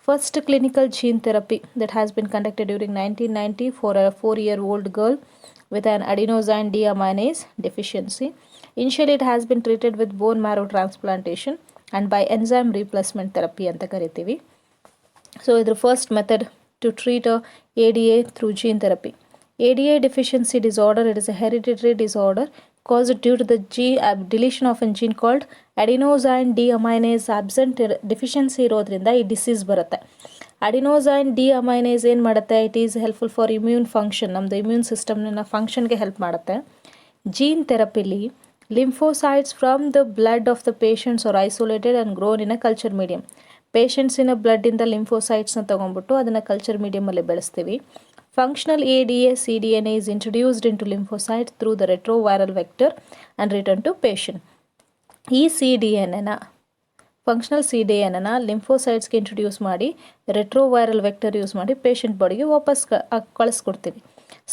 First clinical gene therapy that has been conducted during 1990 for a 4-year-old girl with an adenosine deaminase deficiency. Initially it has been treated with bone marrow transplantation and by enzyme replacement therapy ಅಂತ ಕರಿತೀವಿ. So ಇದ್ರ first method to treat ADA through gene therapy. ADA deficiency disorder, it is a hereditary disorder caused due to the deletion of a gene called adenosine deaminase absent deficiency ಇರೋದ್ರಿಂದ ಈ disease ಬರುತ್ತೆ. ಅಡಿನೋಸೈನ್ deaminase ಏನು ಮಾಡುತ್ತೆ, it is helpful for immune function, ನಮ್ಮದು immune ಸಿಸ್ಟಮ್ನ ಫಂಕ್ಷನ್ಗೆ help ಮಾಡುತ್ತೆ. Gene ಥೆರಪಿಲಿ lymphocytes from the blood of the patients are isolated and grown in a culture medium. ಪೇಷಂಟ್ಸಿನ ಬ್ಲಡ್ಡಿಂದ ಲಿಂಫೋಸೈಟ್ಸ್ನ ತೊಗೊಂಡ್ಬಿಟ್ಟು ಅದನ್ನು ಕಲ್ಚರ್ ಮೀಡಿಯಮಲ್ಲಿ ಬೆಳೆಸ್ತೀವಿ. Functional ADA cDNA is introduced into lymphocytes through the retroviral vector and returned to patient. ಈ functional CDNAನ ಲಿಂಫೋಸೈಟ್ಸ್ಗೆ introduce ಮಾಡಿ ರೆಟ್ರೋವೈರಲ್ ವೆಕ್ಟರ್ ಯೂಸ್ ಮಾಡಿ ಪೇಷಂಟ್ ಬಾಡಿಗೆ ವಾಪಸ್ ಕಳಿಸ್ಕೊಡ್ತೀವಿ.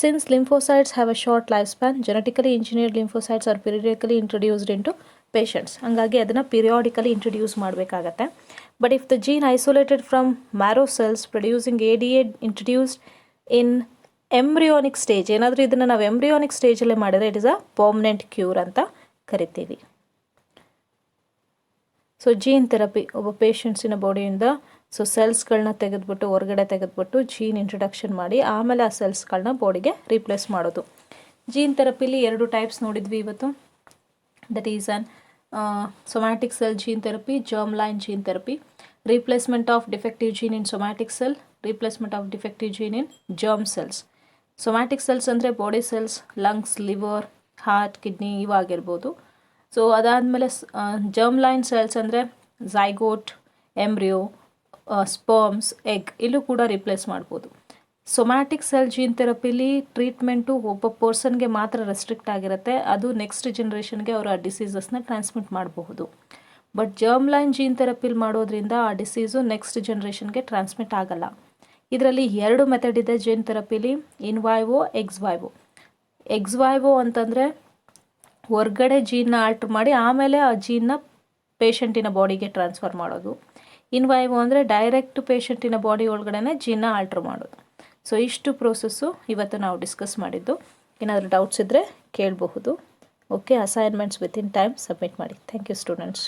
Since lymphocytes have a short life span, genetically engineered lymphocytes are periodically introduced into patients. ಹಂಗಾಗಿ ಅದನ್ನು ಪೀರಿಯಾಡಿಕಲಿ ಇಂಟ್ರೊಡ್ಯೂಸ್ ಮಾಡಬೇಕಾಗತ್ತೆ. But if the gene isolated from marrow cells producing ADA introduced in embryonic stage, ಏನಾದರೂ ಇದನ್ನು ನಾವು embryonic ಸ್ಟೇಜಲ್ಲೇ ಮಾಡಿದರೆ it is a permanent cure ಅಂತ ಕರಿತೀವಿ. ಸೊ ಜೀನ್ ಥೆರಪಿ ಒಬ್ಬ ಪೇಷಂಟ್ಸಿನ ಬಾಡಿಯಿಂದ ಸೆಲ್ಸ್ಗಳನ್ನ ತೆಗೆದುಬಿಟ್ಟು ಹೊರಗಡೆ ತೆಗೆದುಬಿಟ್ಟು ಜೀನ್ ಇಂಟ್ರೊಡಕ್ಷನ್ ಮಾಡಿ ಆಮೇಲೆ ಆ ಸೆಲ್ಸ್ಗಳನ್ನ ಬಾಡಿಗೆ ರೀಪ್ಲೇಸ್ ಮಾಡೋದು. ಜೀನ್ ಥೆರಪಿಲಿ 2 ಟೈಪ್ಸ್ ನೋಡಿದ್ವಿ ಇವತ್ತು. That is on somatic cell gene therapy, germ line gene therapy. Replacement of defective gene in somatic cell, replacement of defective gene in germ cells. Somatic cells ಅಂದರೆ body cells, lungs, liver, heart, kidney ಇವಾಗಿರ್ಬೋದು. So ಅದಾದಮೇಲೆ germ line cells ಅಂದರೆ zygote, embryo, sperms, egg ಇಲ್ಲೂ ಕೂಡ replace ಮಾಡ್ಬೋದು. Somatic cell gene ಥೆರಪಿಲಿ treatment ಒಬ್ಬ ಪರ್ಸನ್ಗೆ ಮಾತ್ರ ರೆಸ್ಟ್ರಿಕ್ಟ್ ಆಗಿರುತ್ತೆ. ಅದು ನೆಕ್ಸ್ಟ್ ಜನ್ರೇಷನ್ಗೆ ಅವರು ಆ ಡಿಸೀಸಸ್ನ ಟ್ರಾನ್ಸ್ಮಿಟ್ ಮಾಡಬಹುದು. ಬಟ್ ಜರ್ಮ್ ಲೈನ್ ಜೀನ್ ಥೆರಪಿಲಿ ಮಾಡೋದ್ರಿಂದ ಆ ಡಿಸೀಸು ನೆಕ್ಸ್ಟ್ ಜನ್ರೇಷನ್ಗೆ ಟ್ರಾನ್ಸ್ಮಿಟ್ ಆಗಲ್ಲ. ಇದರಲ್ಲಿ 2 ಮೆಥಡ್ ಇದೆ ಜೀನ್ ಥೆರಪಿಲಿ, ಇನ್ವೈವೋ, ಎಕ್ಸ್ವೈವೋ. ಎಕ್ಸ್ವೈವೋ ಅಂತಂದರೆ ಹೊರ್ಗಡೆ ಜೀನ್ನ ಆಲ್ಟ್ರ್ ಮಾಡಿ ಆಮೇಲೆ ಆ ಜೀನ್ನ ಪೇಷಂಟಿನ ಬಾಡಿಗೆ ಟ್ರಾನ್ಸ್ಫರ್ ಮಾಡೋದು. ಇನ್ವೈವೋ ಅಂದರೆ ಡೈರೆಕ್ಟ್ ಪೇಷಂಟಿನ ಬಾಡಿ ಒಳಗಡೆ ಜೀನ್ನ ಆಲ್ಟ್ರ್ ಮಾಡೋದು. ಸೊ ಇಷ್ಟು ಪ್ರೋಸೆಸ್ಸು ಇವತ್ತು ನಾವು ಡಿಸ್ಕಸ್ ಮಾಡಿದ್ದು. ಏನಾದರೂ ಡೌಟ್ಸ್ ಇದ್ದರೆ ಕೇಳಬಹುದು. Okay, assignments within time submit ಮಾಡಿ. Thank you students.